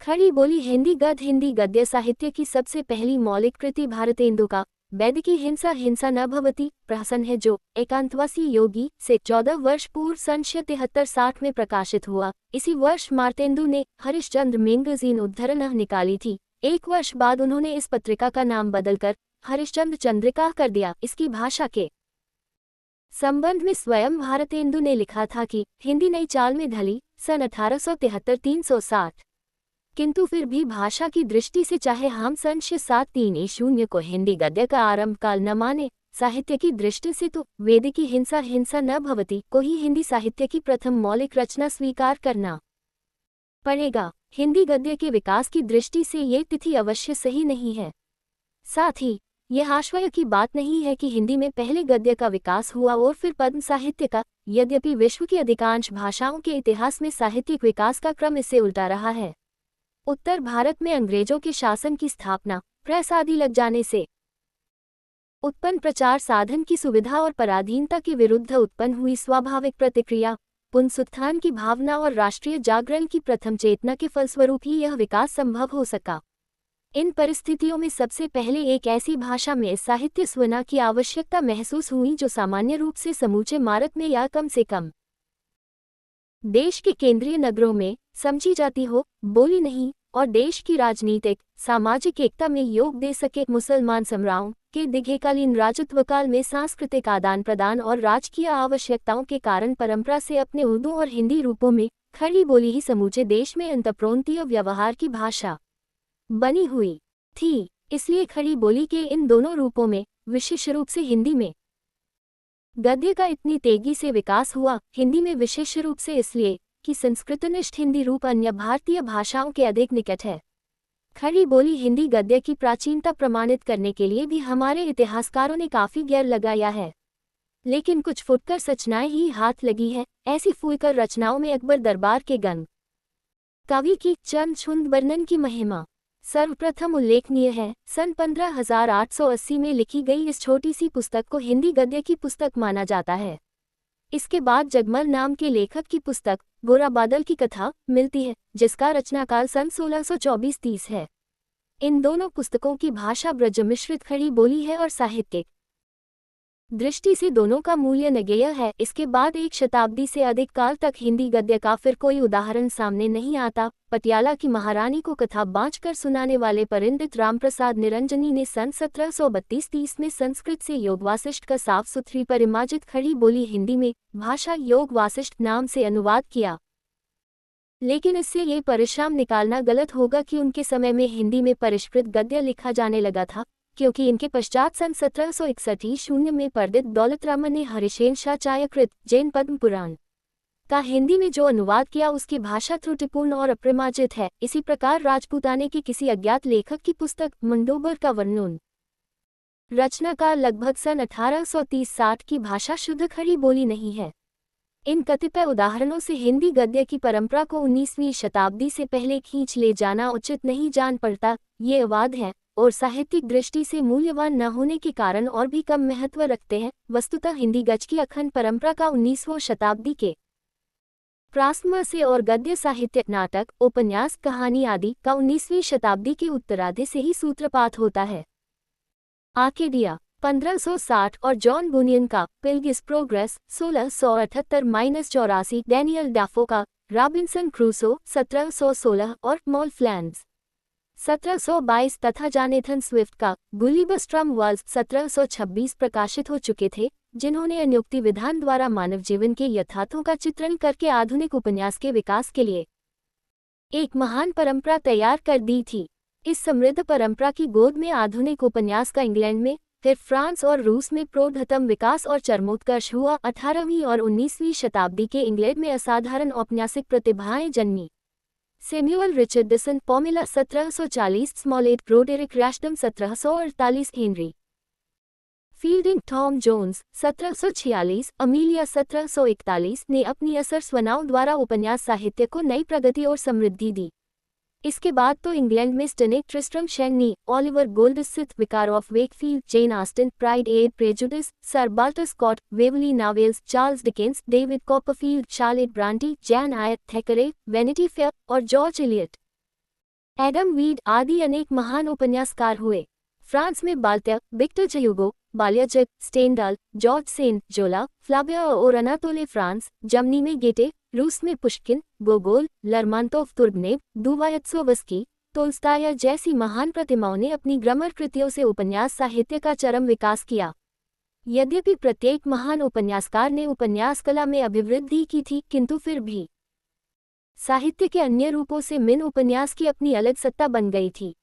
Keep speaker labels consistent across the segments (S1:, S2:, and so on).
S1: खड़ी बोली हिंदी गद्य। हिंदी गद्य साहित्य की सबसे पहली मौलिक कृति भारतेंदु का वैदिकी हिंसा हिंसा न भवति प्रहसन है, जो एकांतवासी योगी से 14 वर्ष पूर्व सन 73-60 में प्रकाशित हुआ। इसी वर्ष मार्तेंदु ने हरिश्चंद्र मैगजीन उद्धरण निकाली थी। एक वर्ष बाद उन्होंने इस पत्रिका का नाम बदलकर हरिश्चंद्र चंद्रिका कर दिया। इसकी भाषा के संबंध में स्वयं भारतेंदु ने लिखा था कि हिंदी नई चाल में ढली सन 1873-360, किंतु फिर भी भाषा की दृष्टि से चाहे हम सन 730 को हिंदी गद्य का आरंभ काल न माने, साहित्य की दृष्टि से तो वैदिकी हिंसा हिंसा न भवति को ही हिंदी साहित्य की प्रथम मौलिक रचना स्वीकार करना पड़ेगा। हिंदी गद्य के विकास की दृष्टि से ये तिथि अवश्य सही नहीं है। साथ ही यह आश्चर्य की बात नहीं है कि हिंदी में पहले गद्य का विकास हुआ और फिर पद्य साहित्य का। यद्यपि विश्व की अधिकांश भाषाओं के इतिहास में साहित्यिक विकास का क्रम इससे उल्टा रहा है। उत्तर भारत में अंग्रेजों के शासन की स्थापना, प्रेस आदि लग जाने से उत्पन्न प्रचार साधन की सुविधा और पराधीनता के विरुद्ध उत्पन्न हुई स्वाभाविक प्रतिक्रिया, पुनरुत्थान की भावना और राष्ट्रीय जागरण की प्रथम चेतना के फलस्वरूप ही यह विकास संभव हो सका। इन परिस्थितियों में सबसे पहले एक ऐसी भाषा में साहित्य स्वना की आवश्यकता महसूस हुई जो सामान्य रूप से समूचे भारत में या कम से कम देश के केंद्रीय नगरों में समझी जाती हो, बोली नहीं, और देश की राजनीतिक सामाजिक एकता में योग दे सके। मुसलमान सम्राटों के दीर्घकालीन राजत्वकाल में सांस्कृतिक आदान प्रदान और राजकीय आवश्यकताओं के कारण परंपरा से अपने उर्दू और हिंदी रूपों में खड़ी बोली ही समूचे देश में अंतःप्रांतीय व्यवहार की भाषा बनी हुई थी। इसलिए खड़ी बोली के इन दोनों रूपों में, विशेष रूप से हिंदी में गद्य का इतनी तेजी से विकास हुआ। हिंदी में विशेष रूप से इसलिए कि संस्कृतनिष्ठ हिंदी रूप अन्य भारतीय भाषाओं के अधिक निकट है। खड़ी बोली हिंदी गद्य की प्राचीनता प्रमाणित करने के लिए भी हमारे इतिहासकारों ने काफी गैर लगाया है, लेकिन कुछ फुटकर रचनाएं ही हाथ लगी है। ऐसी फूलकर रचनाओं में अकबर दरबार के गंग कवि की चंद छुंद वर्णन की महिमा सर्वप्रथम उल्लेखनीय है। सन 15,880 में लिखी गई इस छोटी सी पुस्तक को हिंदी गद्य की पुस्तक माना जाता है। इसके बाद जगमल नाम के लेखक की पुस्तक गोरा बादल की कथा मिलती है, जिसका रचनाकाल सन 1624-30 है। इन दोनों पुस्तकों की भाषा ब्रज मिश्रित खड़ी बोली है और साहित्यिक दृष्टि से दोनों का मूल्य नगेय है। इसके बाद एक शताब्दी से अधिक काल तक हिंदी गद्य का फिर कोई उदाहरण सामने नहीं आता। पटियाला की महारानी को कथा बाँचकर सुनाने वाले पंडित रामप्रसाद निरंजनी ने सन 1732-30 में संस्कृत से योग वासिष्ठ का साफ सुथरी परिमार्जित खड़ी बोली हिंदी में भाषा योग वासिष्ठ नाम से अनुवाद किया। लेकिन इससे ये परिश्रम निकालना गलत होगा कि उनके समय में हिंदी में परिष्कृत गद्य लिखा जाने लगा था, क्योंकि इनके पश्चात सन 1761 में पंडित दौलतरामन ने हरिशेन शाह चायकृत जैन पद्म पुराण का हिंदी में जो अनुवाद किया उसकी भाषा त्रुटिपूर्ण और अप्रमार्जित है। इसी प्रकार राजपूताने के किसी अज्ञात लेखक की पुस्तक मंडोबर का वर्णन रचनाकाल लगभग सन 1830-60 की भाषा शुद्ध खड़ी बोली नहीं है। इन कतिपय उदाहरणों से हिंदी गद्य की परंपरा को 19वीं शताब्दी से पहले खींच ले जाना उचित नहीं जान पड़ता। ये अवाध है और साहित्यिक दृष्टि से मूल्यवान न होने के कारण और भी कम महत्व रखते हैं। वस्तुतः हिंदी गद्य की अखंड परंपरा का 19वीं शताब्दी के प्रारंभ से और गद्य साहित्य नाटक, उपन्यास, कहानी आदि का 19वीं शताब्दी के उत्तरार्ध से ही सूत्रपात होता है। आर्केडिया 1560 और जॉन बुनियन का पिलग्रिम्स प्रोग्रेस 1678-84, डैनियल डेफो का रॉबिन्सन क्रूसो 1716 और मॉल फ्लैंड्स 1722 तथा जोनाथन स्विफ्ट का गुलिबर स्ट्रम वाल्स 1726 प्रकाशित हो चुके थे, जिन्होंने अनुक्ति विधान द्वारा मानव जीवन के यथार्थों का चित्रण करके आधुनिक उपन्यास के विकास के लिए एक महान परंपरा तैयार कर दी थी। इस समृद्ध परंपरा की गोद में आधुनिक उपन्यास का इंग्लैंड में, फिर फ्रांस और रूस में प्रौढ़तम विकास और चरमोत्कर्ष हुआ। 18वीं और 19वीं शताब्दी के इंग्लैंड में असाधारण औपन्यासिक प्रतिभाएं जन्मी। Samuel Richardson Pamela 1740, Smollett Roderick Random 1748, Henry Fielding Tom Jones 1746, Amelia 1741 ने अपनी असर स्वनाओं द्वारा उपन्यास साहित्य को नई प्रगति और समृद्धि दी। इसके बाद तो इंग्लैंड में Sterne Tristram Shandy, Oliver Goldsmith, Vicar of Wakefield, Jane Austen, Pride and Prejudice, Sir Walter Scott, Waverley novels, Charles Dickens, David Copperfield, Charlotte Bronte, Jane Eyre Thackeray, Vanity Fair और जॉर्ज इलियट। एडम वीड आदि अनेक महान उपन्यासकार हुए। France में बाल्त्या, Victor Hugo, बाल्याजग, Stendhal, George Sand Zola, Flaubert और अनातोले फ्रांस, जर्मनी में गेटे, रूस में पुश्किन, गोगोल, लर्मोंतोव तुर्गनेव, दोस्तोयेव्स्की, तोल्स्ताय जैसी महान प्रतिमाओं ने अपनी ग्रामर कृतियों से उपन्यास साहित्य का चरम विकास किया। यद्यपि प्रत्येक महान उपन्यासकार ने उपन्यास कला में अभिवृद्धि की थी, किंतु फिर भी साहित्य के अन्य रूपों से मिन उपन्यास की अपनी अलग सत्ता बन गई थी।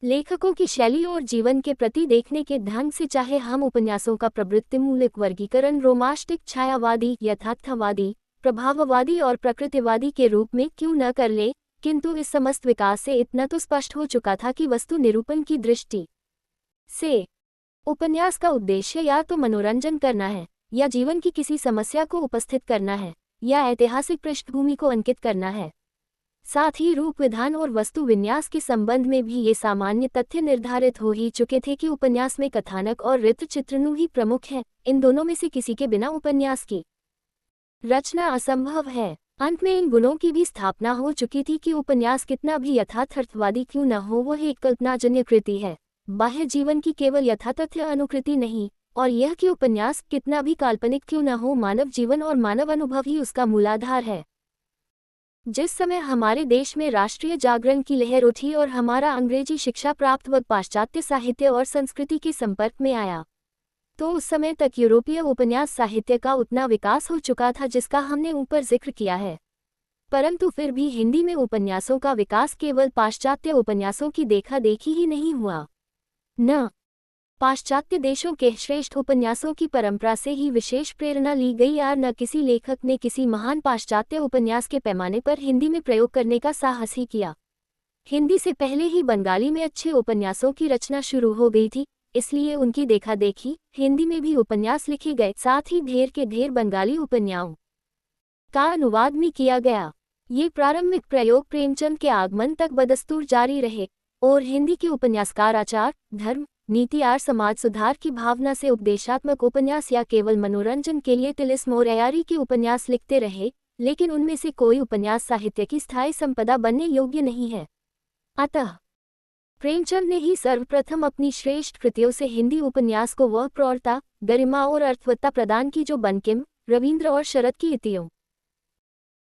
S1: लेखकों की शैली और जीवन के प्रति देखने के ढंग से चाहे हम उपन्यासों का प्रवृत्तिमूलक वर्गीकरण रोमांटिक, छायावादी, यथार्थवादी, प्रभाववादी और प्रकृतिवादी के रूप में क्यों न कर ले, किंतु इस समस्त विकास से इतना तो स्पष्ट हो चुका था कि वस्तु निरूपण की दृष्टि से उपन्यास का उद्देश्य या तो मनोरंजन करना है, या जीवन की किसी समस्या को उपस्थित करना है, या ऐतिहासिक पृष्ठभूमि को अंकित करना है। साथ ही रूप विधान और वस्तु विन्यास के संबंध में भी ये सामान्य तथ्य निर्धारित हो ही चुके थे कि उपन्यास में कथानक और वृत्तचित्रण ही प्रमुख हैं। इन दोनों में से किसी के बिना उपन्यास की रचना असंभव है। अंत में इन गुणों की भी स्थापना हो चुकी थी कि उपन्यास कितना भी यथार्थवादी क्यों न हो, वह एक कल्पनाजन्य कृति है, बाह्य जीवन की केवल यथातथ्य अनुकृति नहीं, और यह कि उपन्यास कितना भी काल्पनिक क्यों न हो, मानव जीवन और मानव अनुभव ही उसका मूलाधार है। जिस समय हमारे देश में राष्ट्रीय जागरण की लहर उठी और हमारा अंग्रेजी शिक्षा प्राप्त व पाश्चात्य साहित्य और संस्कृति के संपर्क में आया, तो उस समय तक यूरोपीय उपन्यास साहित्य का उतना विकास हो चुका था जिसका हमने ऊपर जिक्र किया है। परंतु फिर भी हिंदी में उपन्यासों का विकास केवल पाश्चात्य उपन्यासों की देखा देखी ही नहीं हुआ। न पाश्चात्य देशों के श्रेष्ठ उपन्यासों की परंपरा से ही विशेष प्रेरणा ली गई, और न किसी लेखक ने किसी महान पाश्चात्य उपन्यास के पैमाने पर हिंदी में प्रयोग करने का साहस ही किया। हिंदी से पहले ही बंगाली में अच्छे उपन्यासों की रचना शुरू हो गई थी, इसलिए उनकी देखा देखी हिंदी में भी उपन्यास लिखे गए। साथ ही ढेर के ढेर बंगाली उपन्यासों का अनुवाद भी किया गया। ये प्रारंभिक प्रयोग प्रेमचंद के आगमन तक बदस्तूर जारी रहे और हिंदी के उपन्यासकार आचार, धर्म, नीति और समाज सुधार की भावना से उपदेशात्मक उपन्यास या केवल मनोरंजन के लिए तिलिस्म और अयारी के उपन्यास लिखते रहे, लेकिन उनमें से कोई उपन्यास साहित्य की स्थायी संपदा बनने योग्य नहीं है। अतः प्रेमचंद ने ही सर्वप्रथम अपनी श्रेष्ठ कृतियों से हिंदी उपन्यास को वह प्रौढ़ता, गरिमा और अर्थवत्ता प्रदान की जो बंकिम, रविंद्र और शरद की इतियों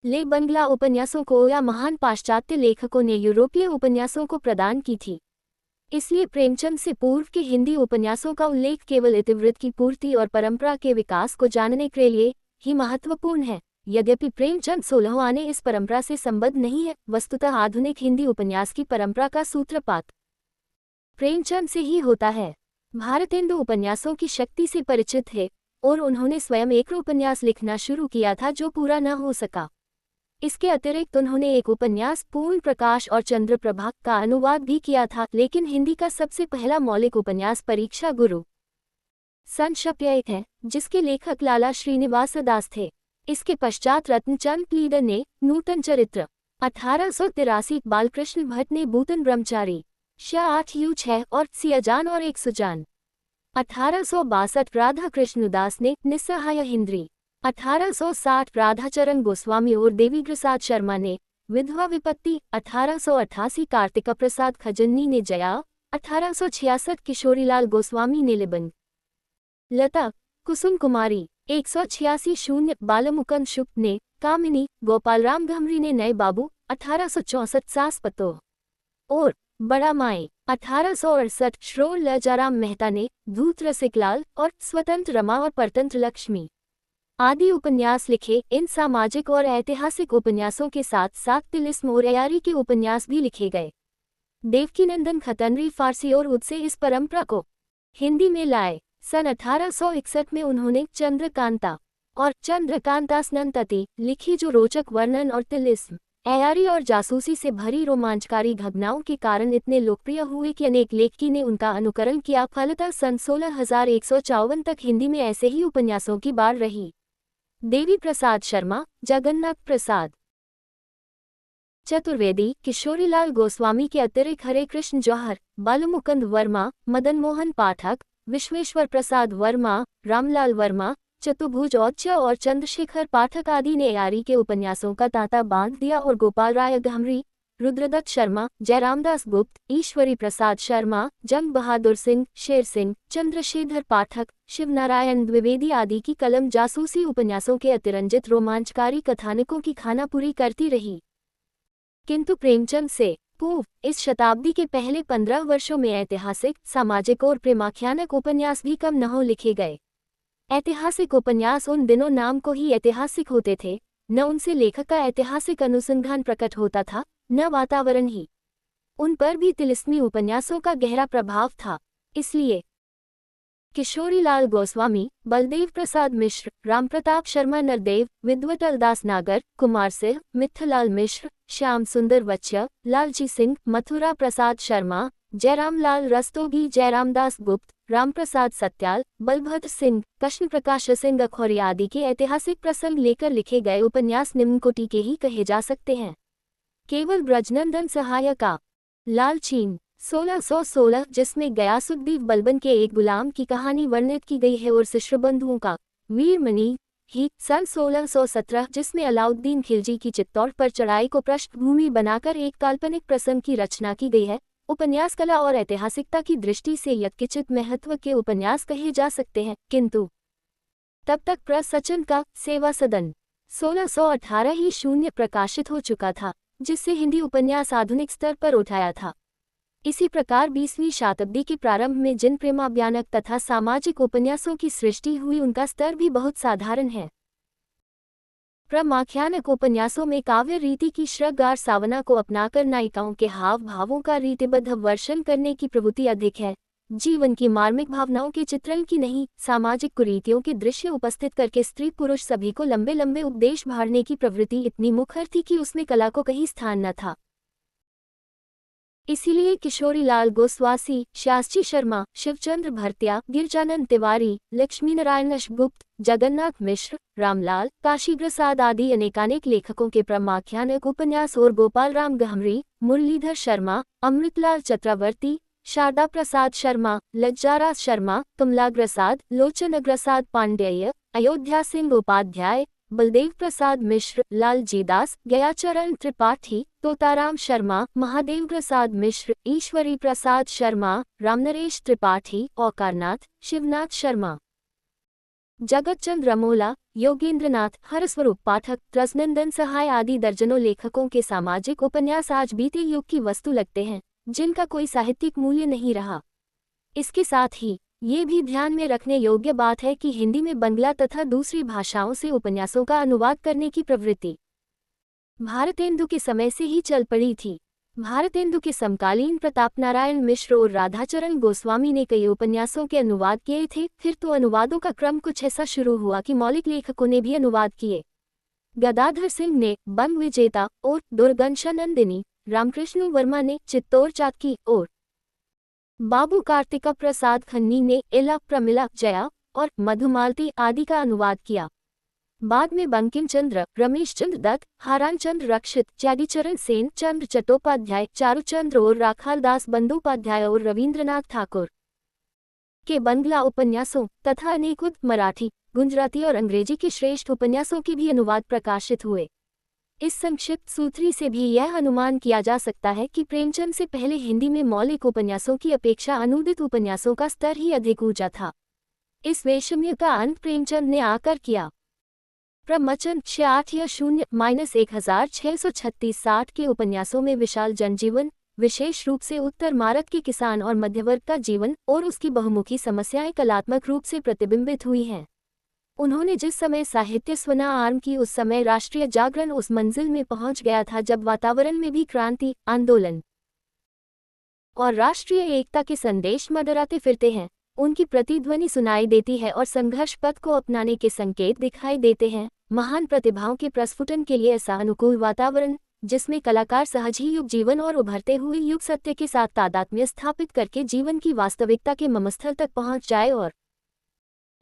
S1: ले बंगला उपन्यासों को या महान पाश्चात्य लेखकों ने यूरोपीय उपन्यासों को प्रदान की थी। इसलिए प्रेमचंद से पूर्व के हिंदी उपन्यासों का उल्लेख केवल इतिवृत्त की पूर्ति और परंपरा के विकास को जानने के लिए ही महत्वपूर्ण है। यद्यपि प्रेमचंद 16वां आने इस परंपरा से संबद्ध नहीं है, वस्तुतः आधुनिक हिंदी उपन्यास की परंपरा का सूत्रपात प्रेमचंद से ही होता है। भारतेंदु उपन्यासों की शक्ति से परिचित है और उन्होंने स्वयं एक उपन्यास लिखना शुरू किया था जो पूरा न हो सका। इसके अतिरिक्त उन्होंने एक उपन्यास पूर्ण प्रकाश और चंद्रप्रभा का अनुवाद भी किया था, लेकिन हिंदी का सबसे पहला मौलिक उपन्यास परीक्षा गुरु संशप्ययक है, जिसके लेखक लाला श्रीनिवास दास थे। इसके पश्चात रत्नचंद प्लीडर ने नूतन चरित्र, 1883 बालकृष्ण भट्ट ने बूतन ब्रह्मचारी, श8U6 और सियाजान और एक सुजान, 1862 राधा कृष्ण दास ने निस्सहाय हिंद्री, 1860 राधाचरण गोस्वामी और देवीप्रसाद शर्मा ने विधवा विपत्ति, 1888 कार्तिका प्रसाद खजन्नी ने जया, 1866 किशोरीलाल गोस्वामी ने लिबन लता, कुसुम कुमारी, 186 बालमुकुंद शुक्ल ने कामिनी, गोपालराम घमरी ने नए बाबू, 1864 सास पतो और बड़ा माए, 1868 श्रोर लजाराम मेहता ने धूत रसिकलाल और स्वतंत्र रमा और परतंत्र लक्ष्मी आदि उपन्यास लिखे। इन सामाजिक और ऐतिहासिक उपन्यासों के साथ साथ तिलिस्म और अयारी के उपन्यास भी लिखे गए। देवकीनंदन खतनरी फारसी और उद से इस परंपरा को हिंदी में लाए। सन 1861 में उन्होंने चंद्रकांता और चंद्रकांतास्नंतति लिखी, जो रोचक वर्णन और तिलिस्म, अयारी और जासूसी से भरी रोमांचकारी घटनाओं के कारण इतने लोकप्रिय हुए कि अनेक लेखकों ने उनका अनुकरण किया। फलतः सन 16,154 तक हिंदी में ऐसे ही उपन्यासों की बाढ़ रही। देवी प्रसाद शर्मा, जगन्नाथ प्रसाद चतुर्वेदी, किशोरीलाल गोस्वामी के अतिरिक्त हरे कृष्ण जौहर, बालमुकुंद वर्मा, मदन मोहन पाठक, विश्वेश्वर प्रसाद वर्मा, रामलाल वर्मा, चतुर्भुज औच्च और चंद्रशेखर पाठक आदि ने अयारी के उपन्यासों का तांता बांध दिया और गोपाल राय घमरी, रुद्रदत्त शर्मा, जयरामदास गुप्त, ईश्वरी प्रसाद शर्मा, जंग बहादुर सिंह, शेर सिंह, चंद्रशेखर पाठक, शिवनारायण द्विवेदी आदि की कलम जासूसी उपन्यासों के अतिरंजित रोमांचकारी कथानकों की खानापुरी करती रही। किंतु प्रेमचंद से पूर्व इस शताब्दी के पहले 15 वर्षों में ऐतिहासिक, सामाजिक और प्रेमाख्यानक उपन्यास भी कम न हो लिखे गए। ऐतिहासिक उपन्यास उन दिनों नाम को ही ऐतिहासिक होते थे, न उनसे लेखक का ऐतिहासिक अनुसंधान प्रकट होता था, न वातावरण ही। उन पर भी तिलिस्मी उपन्यासों का गहरा प्रभाव था। इसलिए किशोरीलाल गोस्वामी, बलदेव प्रसाद मिश्र, रामप्रताप शर्मा नरदेव, विद्वत दास नागर, कुमार सिंह, मित्थलाल मिश्र, श्याम सुंदर वच्चर, लालजी सिंह, मथुरा प्रसाद शर्मा, जयरामलाल रस्तोगी, जयरामदास गुप्त, रामप्रसाद सत्याल, बलभद्र सिंह, कृष्ण प्रकाश सिंह अखौरी आदि के ऐतिहासिक प्रसंग लेकर लिखे गए उपन्यास निम्न कोटि के ही कहे जा सकते हैं। केवल ब्रजनंदन सहाय का लालचीन 1616, जिसमें गयासुद्दीन बलबन के एक गुलाम की कहानी वर्णित की गई है, और शिष्यबंधुओं का वीरमणि ही सन 1617, जिसमें अलाउद्दीन खिलजी की चित्तौड़ पर चढ़ाई को पृष्ठभूमि बनाकर एक काल्पनिक प्रसंग की रचना की गई है। उपन्यास कला और ऐतिहासिकता की दृष्टि से यथेचित महत्व के उपन्यास कहे जा सकते हैं, किंतु तब तक प्रसचन का सेवा सदन 1618 ही शून्य प्रकाशित हो चुका था, जिससे हिंदी उपन्यास आधुनिक स्तर पर उठाया था। इसी प्रकार 20वीं शताब्दी के प्रारंभ में जिन प्रेमाभ्यानक तथा सामाजिक उपन्यासों की सृष्टि हुई, उनका स्तर भी बहुत साधारण है। प्रेमाख्यानक उपन्यासों में काव्य रीति की श्रृंगार सावना को अपनाकर नायिकाओं के हाव भावों का रीतिबद्ध वर्णन करने की प्रवृत्ति अधिक है। जीवन की मार्मिक भावनाओं के चित्रण की नहीं, सामाजिक कुरीतियों के दृश्य उपस्थित करके स्त्री पुरुष सभी को लंबे लंबे उपदेश भाड़ने की प्रवृत्ति इतनी मुखर थी कि उसमें कला को कहीं स्थान न था। इसीलिए किशोरीलाल गोस्वामी, शास्त्री शर्मा, शिवचंद्र भरतिया, गिरजानंद तिवारी, लक्ष्मीनारायण गुप्त, जगन्नाथ मिश्र, रामलाल, काशी प्रसाद आदि अनेकानेक लेखकों के प्रेमाख्यानक उपन्यास और गोपाल राम गहमरी, मुरलीधर शर्मा, अमृतलाल चक्रवर्ती, शारदा प्रसाद शर्मा, लज्जाराज शर्मा, कमलाग्रसाद, लोचनग्रसाद पांडेय, अयोध्या सिंह उपाध्याय, बलदेव प्रसाद मिश्र, लालजी दास, गयाचरण त्रिपाठी, तोताराम शर्मा, महादेव प्रसाद मिश्र, ईश्वरी प्रसाद शर्मा, रामनरेश त्रिपाठी, औकारनाथ, शिवनाथ शर्मा, जगतचंद रमोला, योगेंद्रनाथ, हरस्वरूप पाठक, रसनंदन सहाय आदि दर्जनों लेखकों के सामाजिक उपन्यास आज बीते युग की वस्तु लगते हैं, जिनका कोई साहित्यिक मूल्य नहीं रहा। इसके साथ ही ये भी ध्यान में रखने योग्य बात है कि हिंदी में बंगला तथा दूसरी भाषाओं से उपन्यासों का अनुवाद करने की प्रवृत्ति भारतेंदु के समय से ही चल पड़ी थी। भारतेंदु के समकालीन प्रताप नारायण मिश्र और राधाचरण गोस्वामी ने कई उपन्यासों के अनुवाद किए थे। फिर तो अनुवादों का क्रम कुछ ऐसा शुरू हुआ कि मौलिक लेखकों ने भी अनुवाद किए। गदाधर सिंह ने बंग विजेता और दुर्गंशानंदिनी, रामकृष्ण वर्मा ने चित्तौड़ चाकी और बाबू कार्तिका प्रसाद खन्नी ने इला प्रमिला जया और मधुमालती आदि का अनुवाद किया। बाद में बंकिम चंद्र, रमेश चंद्र दत्त, हारान चंद्र रक्षित, चैदीचरण सेन, चंद्र चट्टोपाध्याय, चारुचंद्र और राखालदास बंदोपाध्याय और रवींद्रनाथ ठाकुर के बंगला उपन्यासों तथा अनेक मराठी, गुजराती और अंग्रेजी के श्रेष्ठ उपन्यासों के भी अनुवाद प्रकाशित हुए। इस संक्षिप्त सूत्री से भी यह अनुमान किया जा सकता है कि प्रेमचंद से पहले हिंदी में मौलिक उपन्यासों की अपेक्षा अनुदित उपन्यासों का स्तर ही अधिक ऊंचा था। इस वैषम्य का अंत प्रेमचंद ने आकर किया। प्रमचंद 68-1636 के उपन्यासों में विशाल जनजीवन, विशेष रूप से उत्तर भारत के किसान और मध्यवर्ग का जीवन और उसकी बहुमुखी समस्याएं कलात्मक रूप से प्रतिबिंबित हुई हैं। उन्होंने जिस समय साहित्य स्वना आरंभ की, उस समय राष्ट्रीय जागरण उस मंजिल में पहुंच गया था जब वातावरण में भी क्रांति, आंदोलन और राष्ट्रीय एकता के संदेश मंडराते फिरते हैं। उनकी प्रतिध्वनि सुनाई देती है और संघर्ष पथ को अपनाने के संकेत दिखाई देते हैं। महान प्रतिभाओं के प्रस्फुटन के लिए ऐसा अनुकूल वातावरण, जिसमें कलाकार सहज ही युग जीवन और उभरते हुए युग सत्य के साथ तादात्म्य स्थापित करके जीवन की वास्तविकता के मर्मस्थल तक पहुंच जाए और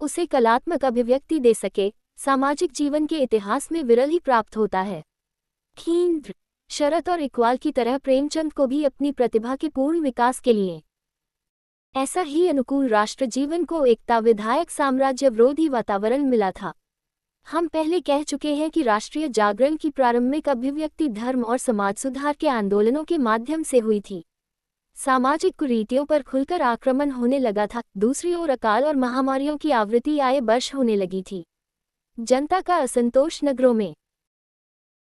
S1: उसे कलात्मक अभिव्यक्ति दे सके, सामाजिक जीवन के इतिहास में विरल ही प्राप्त होता है। खींद्र, शरत और इकबाल की तरह प्रेमचंद को भी अपनी प्रतिभा के पूर्ण विकास के लिए ऐसा ही अनुकूल राष्ट्र जीवन को एकता विधायक साम्राज्य विरोधी वातावरण मिला था। हम पहले कह चुके हैं कि राष्ट्रीय जागरण की प्रारंभिक अभिव्यक्ति धर्म और समाज सुधार के आंदोलनों के माध्यम से हुई थी। सामाजिक कुरीतियों पर खुलकर आक्रमण होने लगा था। दूसरी ओर अकाल और महामारियों की आवृत्ति आए वर्ष होने लगी थी। जनता का असंतोष नगरों में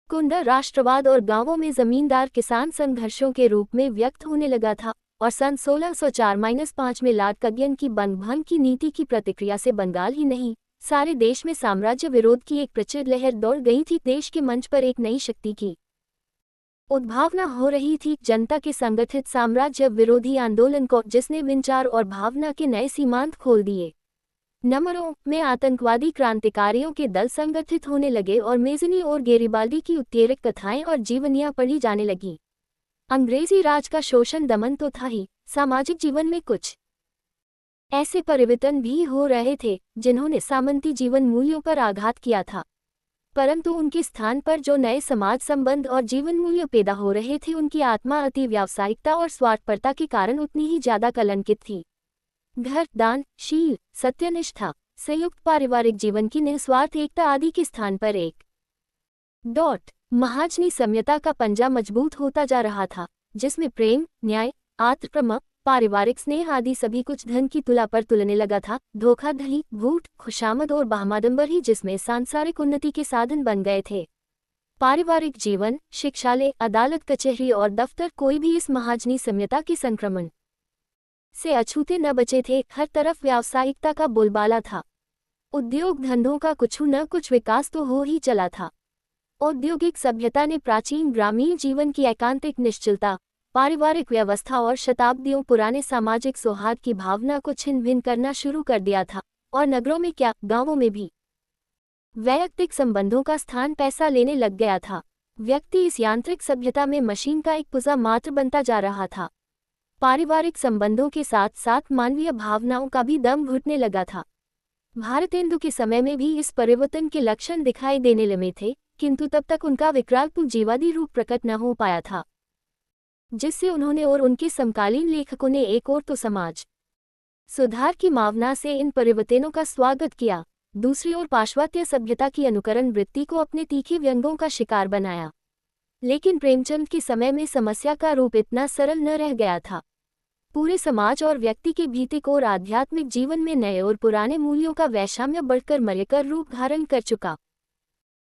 S1: कुंडा राष्ट्रवाद और गांवों में जमींदार किसान संघर्षों के रूप में व्यक्त होने लगा था, और सन 1604-5 में लॉर्ड कग्यन की बंग की नीति की प्रतिक्रिया से बंगाल ही नहीं, सारे देश में साम्राज्य विरोध की एक प्रचंड लहर दौड़ गई थी। देश के मंच पर एक नई शक्ति की उद्भावना हो रही थी, जनता के संगठित साम्राज्य विरोधी आंदोलन को, जिसने विचार और भावना के नए सीमांत खोल दिए। नंबरों में आतंकवादी क्रांतिकारियों के दल संगठित होने लगे और मेज़नी और गेरिबाल्डी की उत्तेजक कथाएं और जीवनियां पढ़ी जाने लगी। अंग्रेजी राज का शोषण दमन तो था ही, सामाजिक जीवन में कुछ ऐसे परिवर्तन भी हो रहे थे जिन्होंने सामंती जीवन मूल्यों पर आघात किया था, परंतु उनके स्थान पर जो नए समाज संबंध और जीवन मूल्य पैदा हो रहे थे, उनकी आत्मा अति व्यावसायिकता और स्वार्थपरता के कारण उतनी ही ज्यादा कलंकित थी। घर, दान, शील, सत्यनिष्ठा, संयुक्त पारिवारिक जीवन की निस्वार्थ एकता आदि के स्थान पर एक महाजनी सम्यता का पंजा मजबूत होता जा रहा था, जिसमें प्रेम, न्याय, आत्म, पारिवारिक स्नेह आदि सभी कुछ धन की तुला पर तुलने लगा था। धोखाधड़ी, झूठ, खुशामद और बहामदंबर ही जिसमें सांसारिक उन्नति के साधन बन गए थे। पारिवारिक जीवन, शिक्षालय, अदालत, कचहरी और दफ्तर, कोई भी इस महाजनी सम्यता के संक्रमण से अछूते न बचे थे। हर तरफ व्यावसायिकता का बोलबाला था। उद्योग धंधों का कुछ न कुछ विकास तो हो ही चला था। औद्योगिक सभ्यता ने प्राचीन ग्रामीण जीवन की एकांतिक निश्चलता, पारिवारिक व्यवस्था और शताब्दियों पुराने सामाजिक सौहार्द की भावना को छिन्न भिन्न करना शुरू कर दिया था, और नगरों में क्या, गांवों में भी वैयक्तिक संबंधों का स्थान पैसा लेने लग गया था। व्यक्ति इस यांत्रिक सभ्यता में मशीन का एक पुर्जा मात्र बनता जा रहा था। पारिवारिक संबंधों के साथ साथ मानवीय भावनाओं का भी दम घुटने लगा था। भारतेंदु के समय में भी इस परिवर्तन के लक्षण दिखाई देने लगे थे, किंतु तब तक उनका विकराल पूंजीवादी रूप प्रकट न हो पाया था, जिससे उन्होंने और उनके समकालीन लेखकों ने एक ओर तो समाज सुधार की भावना से इन परिवर्तनों का स्वागत किया, दूसरी ओर पाश्चात्य सभ्यता की अनुकरण वृत्ति को अपने तीखे व्यंग्यों का शिकार बनाया। लेकिन प्रेमचंद के समय में समस्या का रूप इतना सरल न रह गया था। पूरे समाज और व्यक्ति के भीतिक और आध्यात्मिक जीवन में नए और पुराने मूल्यों का वैषम्य बढ़कर मर्यकर रूप धारण कर चुका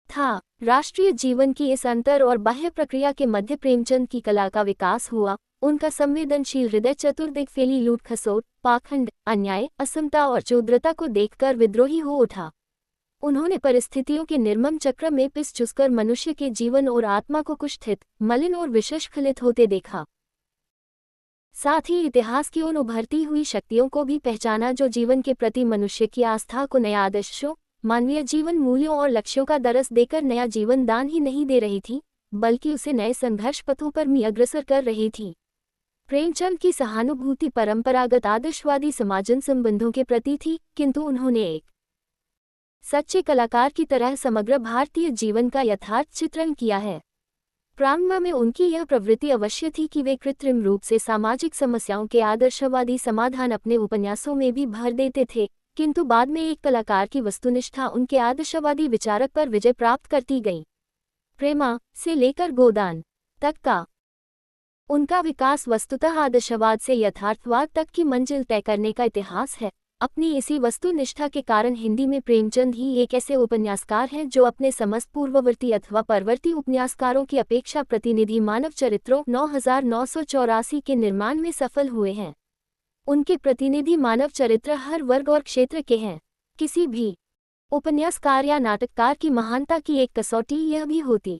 S1: था। राष्ट्रीय जीवन की इस अंतर और बाह्य प्रक्रिया के मध्य प्रेमचंद की कला का विकास हुआ। उनका संवेदनशील हृदय चतुर्दिक फैली लूट खसोट, पाखंड, अन्याय, असमता और चौद्रता को देखकर विद्रोही हो उठा। उन्होंने परिस्थितियों के निर्मम चक्र में पिस चुसकर मनुष्य के जीवन और आत्मा को कुष्ठित, मलिन और विषस्खलित होते देखा। साथ ही इतिहास की उन उभरती हुई शक्तियों को भी पहचाना जो जीवन के प्रति मनुष्य की आस्था को नया आदर्शों, मानवीय जीवन मूल्यों और लक्ष्यों का दरस देकर नया जीवन दान ही नहीं दे रही थी, बल्कि उसे नए संघर्ष पथों पर भी अग्रसर कर रही थी। प्रेमचंद की सहानुभूति परंपरागत आदर्शवादी समाजन संबंधों के प्रति थी, किंतु उन्होंने एक सच्चे कलाकार की तरह समग्र भारतीय जीवन का यथार्थ चित्रण किया है। प्रारंभ में उनकी यह प्रवृत्ति अवश्य थी कि वे कृत्रिम रूप से सामाजिक समस्याओं के आदर्शवादी समाधान अपने उपन्यासों में भी भर देते थे, किंतु बाद में एक कलाकार की वस्तुनिष्ठा उनके आदर्शवादी विचारक पर विजय प्राप्त करती गई। प्रेमा से लेकर गोदान तक का उनका विकास वस्तुतः आदर्शवाद से यथार्थवाद तक की मंजिल तय करने का इतिहास है। अपनी इसी वस्तुनिष्ठा के कारण हिंदी में प्रेमचंद ही एक ऐसे उपन्यासकार हैं जो अपने समस्त पूर्ववर्ती अथवा परवर्ती उपन्यासकारों की अपेक्षा प्रतिनिधि मानव चरित्रों 9984 के निर्माण में सफल हुए हैं। उनके प्रतिनिधि मानव चरित्र हर वर्ग और क्षेत्र के हैं। किसी भी उपन्यासकार या नाटककार की महानता की एक कसौटी यह भी होती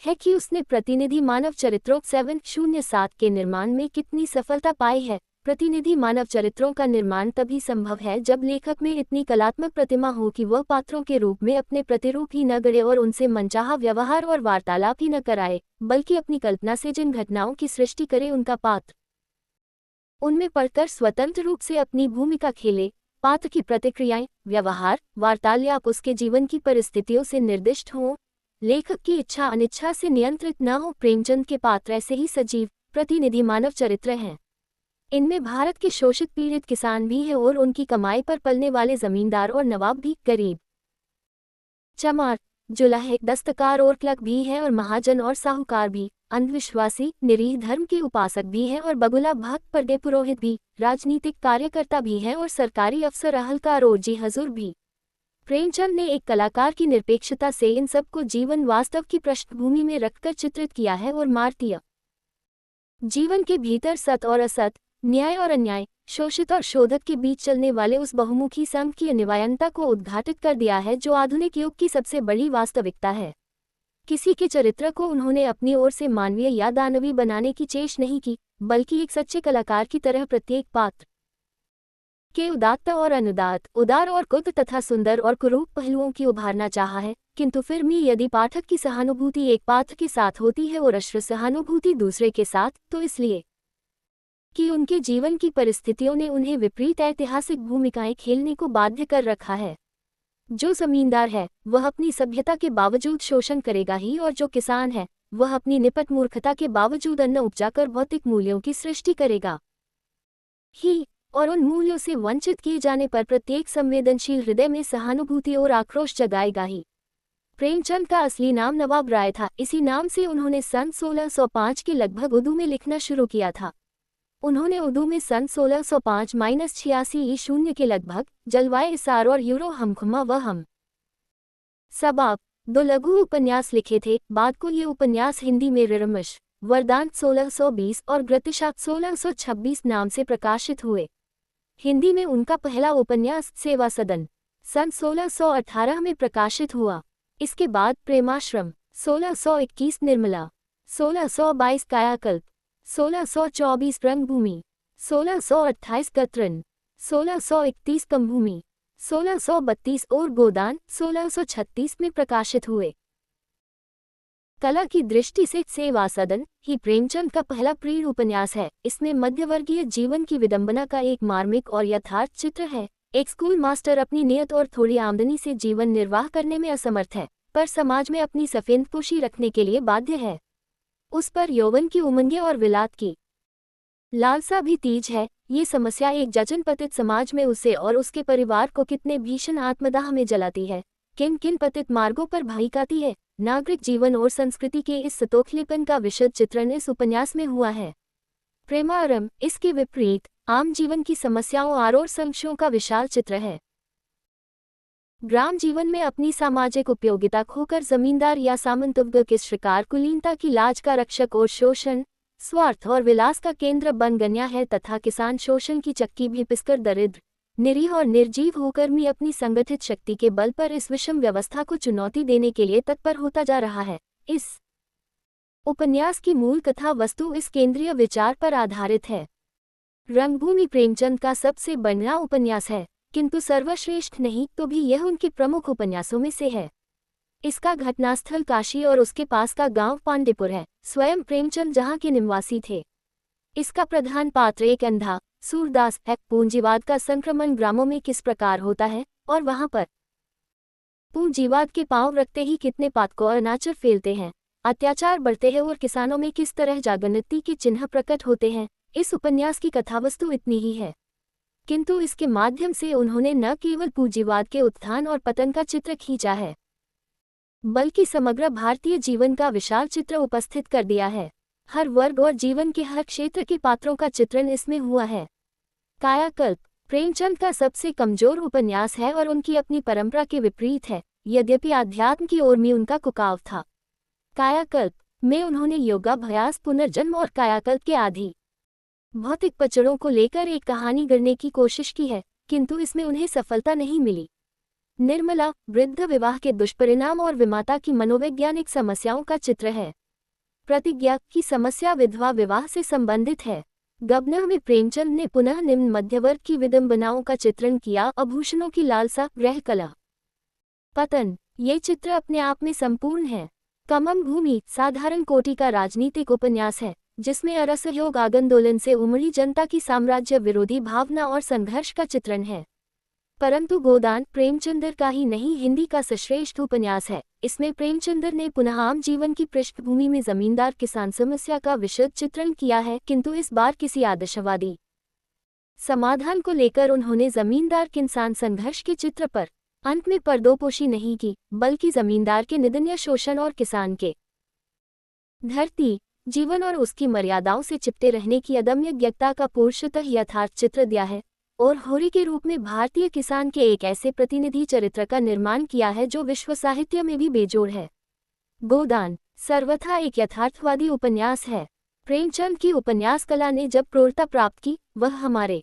S1: है कि उसने प्रतिनिधि मानव चरित्रों 707 के निर्माण में कितनी सफलता पाई है। प्रतिनिधि मानव चरित्रों का निर्माण तभी संभव है जब लेखक में इतनी कलात्मक प्रतिमा हो कि वह पात्रों के रूप में अपने प्रतिरूप ही न गढ़े और उनसे मनचाहा व्यवहार और वार्तालाप ही न कराए, बल्कि अपनी कल्पना से जिन घटनाओं की सृष्टि करे उनका पात्र उनमें पढ़कर स्वतंत्र रूप से अपनी भूमिका खेले। पात्र की प्रतिक्रियाएं, व्यवहार, वार्तालाप उसके जीवन की परिस्थितियों से निर्दिष्ट हों, लेखक की इच्छा अनिच्छा से नियंत्रित न हो। प्रेमचंद के पात्र ऐसे ही सजीव प्रतिनिधि मानव चरित्र हैं। इनमें भारत के शोषित पीड़ित किसान भी हैं और उनकी कमाई पर पलने वाले जमींदार और नवाब भी, गरीब चमार, जुलाह एक दस्तकार और क्लर्क भी है और महाजन और साहूकार भी, अंधविश्वासी, निरीह धर्म के उपासक भी है और बगुला भक्त पर्दे पुरोहित भी, राजनीतिक कार्यकर्ता भी है और सरकारी अफसर अहलकार और जी हजूर भी। प्रेमचंद ने एक कलाकार की निरपेक्षता से इन सब को जीवन वास्तव की पृष्ठभूमि में रखकर चित्रित किया है और मार्तीय जीवन के भीतर सत और असत, न्याय और अन्याय, शोषित और शोधक के बीच चलने वाले उस बहुमुखी संघ की अनिवार्यता को उद्घाटित कर दिया है जो आधुनिक युग की सबसे बड़ी वास्तविकता है। किसी के चरित्र को उन्होंने अपनी ओर से मानवीय या दानवी बनाने की चेष्टा नहीं की, बल्कि एक सच्चे कलाकार की तरह प्रत्येक पात्र के उदात्त और अनुदात, उदार और कुद तथा सुंदर और कुरूप पहलुओं की उभारना चाहा है। किंतु फिर भी यदि पाठक की सहानुभूति एक पात्र के साथ होती है और अश्रु सहानुभूति दूसरे के साथ, तो इसलिए कि उनके जीवन की परिस्थितियों ने उन्हें विपरीत ऐतिहासिक भूमिकाएं खेलने को बाध्य कर रखा है। जो जमींदार है वह अपनी सभ्यता के बावजूद शोषण करेगा ही, और जो किसान है वह अपनी निपट मूर्खता के बावजूद अन्न उपजाकर भौतिक मूल्यों की सृष्टि करेगा ही, और उन मूल्यों से वंचित किए जाने पर प्रत्येक संवेदनशील हृदय में सहानुभूति और आक्रोश जगाएगा ही। प्रेमचंद का असली नाम नवाब राय था। इसी नाम से उन्होंने सन 1605 के लगभग उर्दू में लिखना शुरू किया था। उन्होंने उर्दू में सन 1605-86 ईशून्य के लगभग जलवाए इसार और यूरो हमखुमा व हम सबाब 2 लघु उपन्यास लिखे थे। बाद को ये उपन्यास हिंदी में रिरमिश, वरदान 1620 और ग्रतिशात 1626 नाम से प्रकाशित हुए। हिंदी में उनका पहला उपन्यास सेवा सदन सन 1618 में प्रकाशित हुआ। इसके बाद प्रेमाश्रम 1621, निर्मला 1622, कायाकल्प 1624, रंगभूमि 1628, कतरन 1631, कमभूमि 1632 और गोदान 1636 में प्रकाशित हुए। कला की दृष्टि से सेवा सदन ही प्रेमचंद का पहला प्रिय उपन्यास है। इसमें मध्यवर्गीय जीवन की विडंबना का एक मार्मिक और यथार्थ चित्र है। एक स्कूल मास्टर अपनी नियत और थोड़ी आमदनी से जीवन निर्वाह करने में असमर्थ है, पर समाज में अपनी सफेदपोशी रखने के लिए बाध्य है। उस पर यौवन की उमंगें और विलात की लालसा भी तीज है। ये समस्या एक जजन पतित समाज में उसे और उसके परिवार को कितने भीषण आत्मदाह में जलाती है, किन किन पतित मार्गों पर भड़काती है। नागरिक जीवन और संस्कृति के इस सतोखलेपन का विशद चित्रण इस उपन्यास में हुआ है। प्रेमारम इसके विपरीत आम जीवन की समस्याओं और संशयों का विशाल चित्र है। ग्राम जीवन में अपनी सामाजिक उपयोगिता खोकर जमींदार या सामंतवर्ग के शिकार कुलीनता की लाज का रक्षक और शोषण, स्वार्थ और विलास का केंद्र बन गया है, तथा किसान शोषण की चक्की भी पिसकर दरिद्र, निरीह और निर्जीव होकर भी अपनी संगठित शक्ति के बल पर इस विषम व्यवस्था को चुनौती देने के लिए तत्पर होता जा रहा है। इस उपन्यास की मूल कथा वस्तु इस केंद्रीय विचार पर आधारित है। रंगभूमि प्रेमचंद का सबसे बढ़िया उपन्यास है, किंतु सर्वश्रेष्ठ नहीं तो भी यह उनके प्रमुख उपन्यासों में से है। इसका घटनास्थल काशी और उसके पास का गांव पांडेपुर है। स्वयं प्रेमचंद जहां के निवासी थे। इसका प्रधान पात्र एक अंधा सूरदास है। पूंजीवाद का संक्रमण ग्रामों में किस प्रकार होता है और वहां पर पूंजीवाद के पांव रखते ही कितने पातकों और अनाचर फैलते हैं, अत्याचार बढ़ते हैं और किसानों में किस तरह जागृति के चिन्ह प्रकट होते हैं। इस उपन्यास की कथावस्तु इतनी ही है, किंतु इसके माध्यम से उन्होंने न केवल पूंजीवाद के उत्थान और पतन का चित्र खींचा है, बल्कि समग्र भारतीय जीवन का विशाल चित्र उपस्थित कर दिया है। हर वर्ग और जीवन के हर क्षेत्र के पात्रों का चित्रण इसमें हुआ है। कायाकल्प प्रेमचंद का सबसे कमजोर उपन्यास है और उनकी अपनी परंपरा के विपरीत है, यद्यपि आध्यात्म की ओर में उनका कुकाव था। कायाकल्प में उन्होंने योगाभ्यास, पुनर्जन्म और कायाकल्प के आदि भौतिक पचड़ों को लेकर एक कहानी गढ़ने की कोशिश की है, किंतु इसमें उन्हें सफलता नहीं मिली। निर्मला वृद्ध विवाह के दुष्परिणाम और विमाता की मनोवैज्ञानिक समस्याओं का चित्र है। प्रतिज्ञा की समस्या विधवा विवाह से संबंधित है। गबना में प्रेमचंद ने पुनः निम्न मध्यवर्ग की विडंबनाओं का चित्रण किया। आभूषणों की लालसा, ग्रह कला, पतन, ये चित्र अपने आप में संपूर्ण है। कमम भूमि साधारण कोटि का राजनीतिक उपन्यास है, जिसमें असहयोग आंदोलन से उमड़ी जनता की साम्राज्य विरोधी भावना और संघर्ष का चित्रण है। परंतु गोदान प्रेमचंद्र का ही नहीं, हिंदी का सर्वश्रेष्ठ उपन्यास है। इसमें प्रेमचंद्र ने पुनः आम जीवन की पृष्ठभूमि में जमींदार किसान समस्या का विशद चित्रण किया है, किंतु इस बार किसी आदर्शवादी समाधान को लेकर उन्होंने जमींदार किसान संघर्ष के चित्र पर अंत में पर्दोपोशी नहीं की, बल्कि जमींदार के निंदनीय शोषण और किसान के धरती, जीवन और उसकी मर्यादाओं से चिपटे रहने की अदम्य ज्ञता का पूर्णतः यथार्थ चित्र दिया है, और होरी के रूप में भारतीय किसान के एक ऐसे प्रतिनिधि चरित्र का निर्माण किया है जो विश्व साहित्य में भी बेजोड़ है। गोदान सर्वथा एक यथार्थवादी उपन्यास है। प्रेमचंद की उपन्यास कला ने जब प्रौढ़ता प्राप्त की, वह हमारे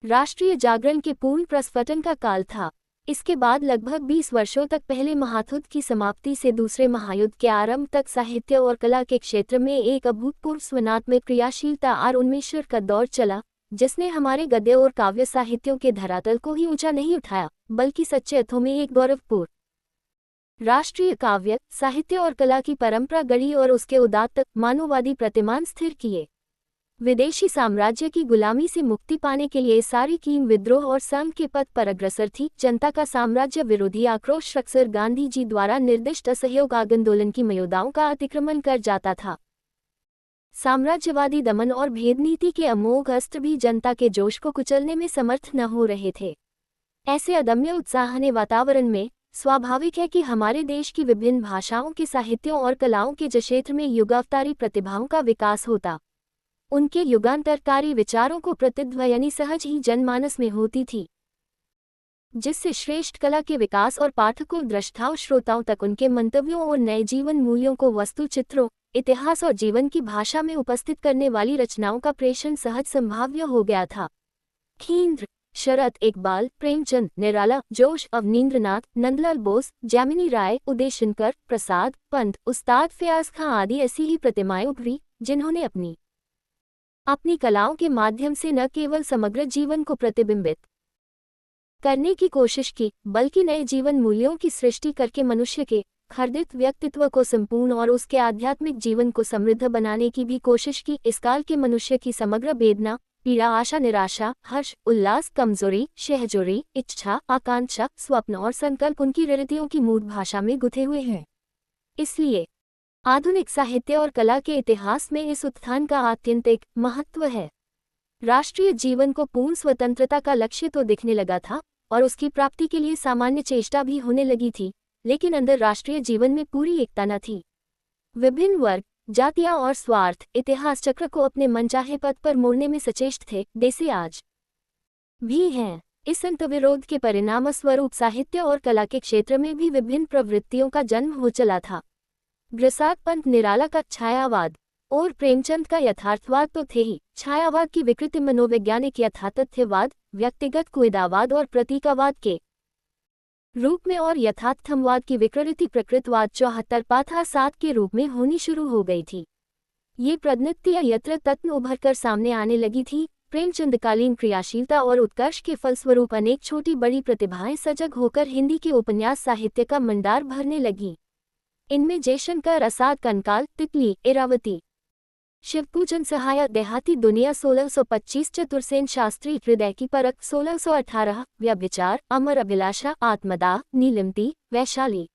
S1: राष्ट्रीय जागरण के पूर्ण प्रस्फुटन का काल था। इसके बाद लगभग 20 वर्षों तक पहले महायुद्ध की समाप्ति से दूसरे महायुद्ध के आरंभ तक साहित्य और कला के क्षेत्र में एक अभूतपूर्व स्वनात्मक क्रियाशीलता और उन्मेष का दौर चला, जिसने हमारे गद्य और काव्य साहित्यों के धरातल को ही ऊंचा नहीं उठाया, बल्कि सच्चे अर्थों में एक गौरवपूर्ण राष्ट्रीय काव्य साहित्य और कला की परंपरा गढ़ी और उसके उदात्त मानववादी प्रतिमान स्थिर किए। विदेशी साम्राज्य की गुलामी से मुक्ति पाने के लिए सारी कीम विद्रोह और संघ के पथ पर अग्रसर थी। जनता का साम्राज्य विरोधी आक्रोश अक्सर गांधी जी द्वारा निर्दिष्ट असहयोग आंदोलन की मर्यादाओं का अतिक्रमण कर जाता था। साम्राज्यवादी दमन और भेदनीति के अमोघ अस्त्र भी जनता के जोश को कुचलने में समर्थ न हो रहे थे। ऐसे अदम्य उत्साहने वातावरण में स्वाभाविक है कि हमारे देश की विभिन्न भाषाओं के साहित्यों और कलाओं के क्षेत्र में युगावतारी प्रतिभाओं का विकास होता। उनके युगांतरकारी विचारों को प्रतिध्वनि सहज ही जनमानस में होती थी, जिससे श्रेष्ठ कला के विकास और पाठकों दृष्टाओं श्रोताओं तक उनके मंतव्यों और नए जीवन मूल्यों को वस्तु चित्रों, इतिहास और जीवन की भाषा में उपस्थित करने वाली रचनाओं का प्रेषण सहज संभाव्य हो गया था। खींद्र, शरत इकबाल, प्रेमचंद, निराला, जोश, अवनींद्रनाथ, नंदलाल बोस, जामिनी राय, उदय शंकर प्रसाद, पंत, उस्ताद फयाज खां आदि ऐसी ही प्रतिमाएं उभरी, जिन्होंने अपनी कलाओं के माध्यम से न केवल समग्र जीवन को प्रतिबिंबित करने की कोशिश की, बल्कि नए जीवन मूल्यों की सृष्टि करके मनुष्य के खर्दित व्यक्तित्व को संपूर्ण और उसके आध्यात्मिक जीवन को समृद्ध बनाने की भी कोशिश की। इस काल के मनुष्य की समग्र वेदना, पीड़ा, आशा, निराशा, हर्ष, उल्लास, कमजोरी, शहजोरी, इच्छा, आकांक्षा, स्वप्न और संकल्प उनकी रीतियों की मूल भाषा में गुथे हुए हैं। इसलिए आधुनिक साहित्य और कला के इतिहास में इस उत्थान का आत्यंतिक महत्व है। राष्ट्रीय जीवन को पूर्ण स्वतंत्रता का लक्ष्य तो दिखने लगा था और उसकी प्राप्ति के लिए सामान्य चेष्टा भी होने लगी थी, लेकिन अंदर राष्ट्रीय जीवन में पूरी एकता न थी। विभिन्न वर्ग, जातियां और स्वार्थ इतिहास चक्र को अपने मनचाहे पथ पर मोड़ने में सचेष्ट थे, जैसे आज भी हैं। इस अंतर्विरोध के परिणामस्वरूप साहित्य और कला के क्षेत्र में भी विभिन्न प्रवृत्तियों का जन्म हो चला था। प्रसाद, पंत, निराला का छायावाद और प्रेमचंद का यथार्थवाद तो थे ही, छायावाद की विकृति मनोवैज्ञानिक यथातथ्यवाद, व्यक्तिगत कुएदावाद और प्रतीकावाद के रूप में और यथार्थमवाद की विकृति प्रकृतवाद 74 पाथा 7 के रूप में होनी शुरू हो गई थी। ये प्रवृत्ति यत्र तत्न उभर कर सामने आने लगी थी। प्रेमचंदकालीन क्रियाशीलता और उत्कर्ष के फलस्वरूप अनेक छोटी बड़ी प्रतिभाएं सजग होकर हिंदी के उपन्यास साहित्य का मंडार भरने लगीं। इनमें जयशंकर, असाद, कंकाल, तितली, इरावती, शिवपूजन सहाय, देहाती दुनिया 1625, चतुरसेन शास्त्री, हृदय की परख 1618, व्यभिचार, अमर अभिलाषा, आत्मदाह, नीलिमती, वैशाली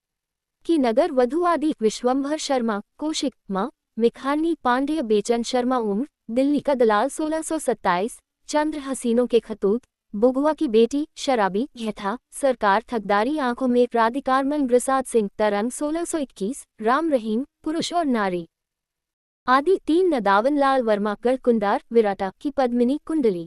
S1: की नगर वधु आदि, विश्वंभर शर्मा, कौशिक, माँ मिखानी, पांडेय, बेचन शर्मा, उम्र, दिल्ली का दलाल 1627, चंद्र हसीनों के खतूत, बुगुआ की बेटी, शराबी, यथा, सरकार, ठगदारी, आंखों में राधिकारमन, प्रसाद सिंह, तरंग 1621, राम रहीम, पुरुष और नारी आदि 3, नदावन लाल वर्मा, गढ़कुंडार, विराटा की पद्मिनी, कुंडली,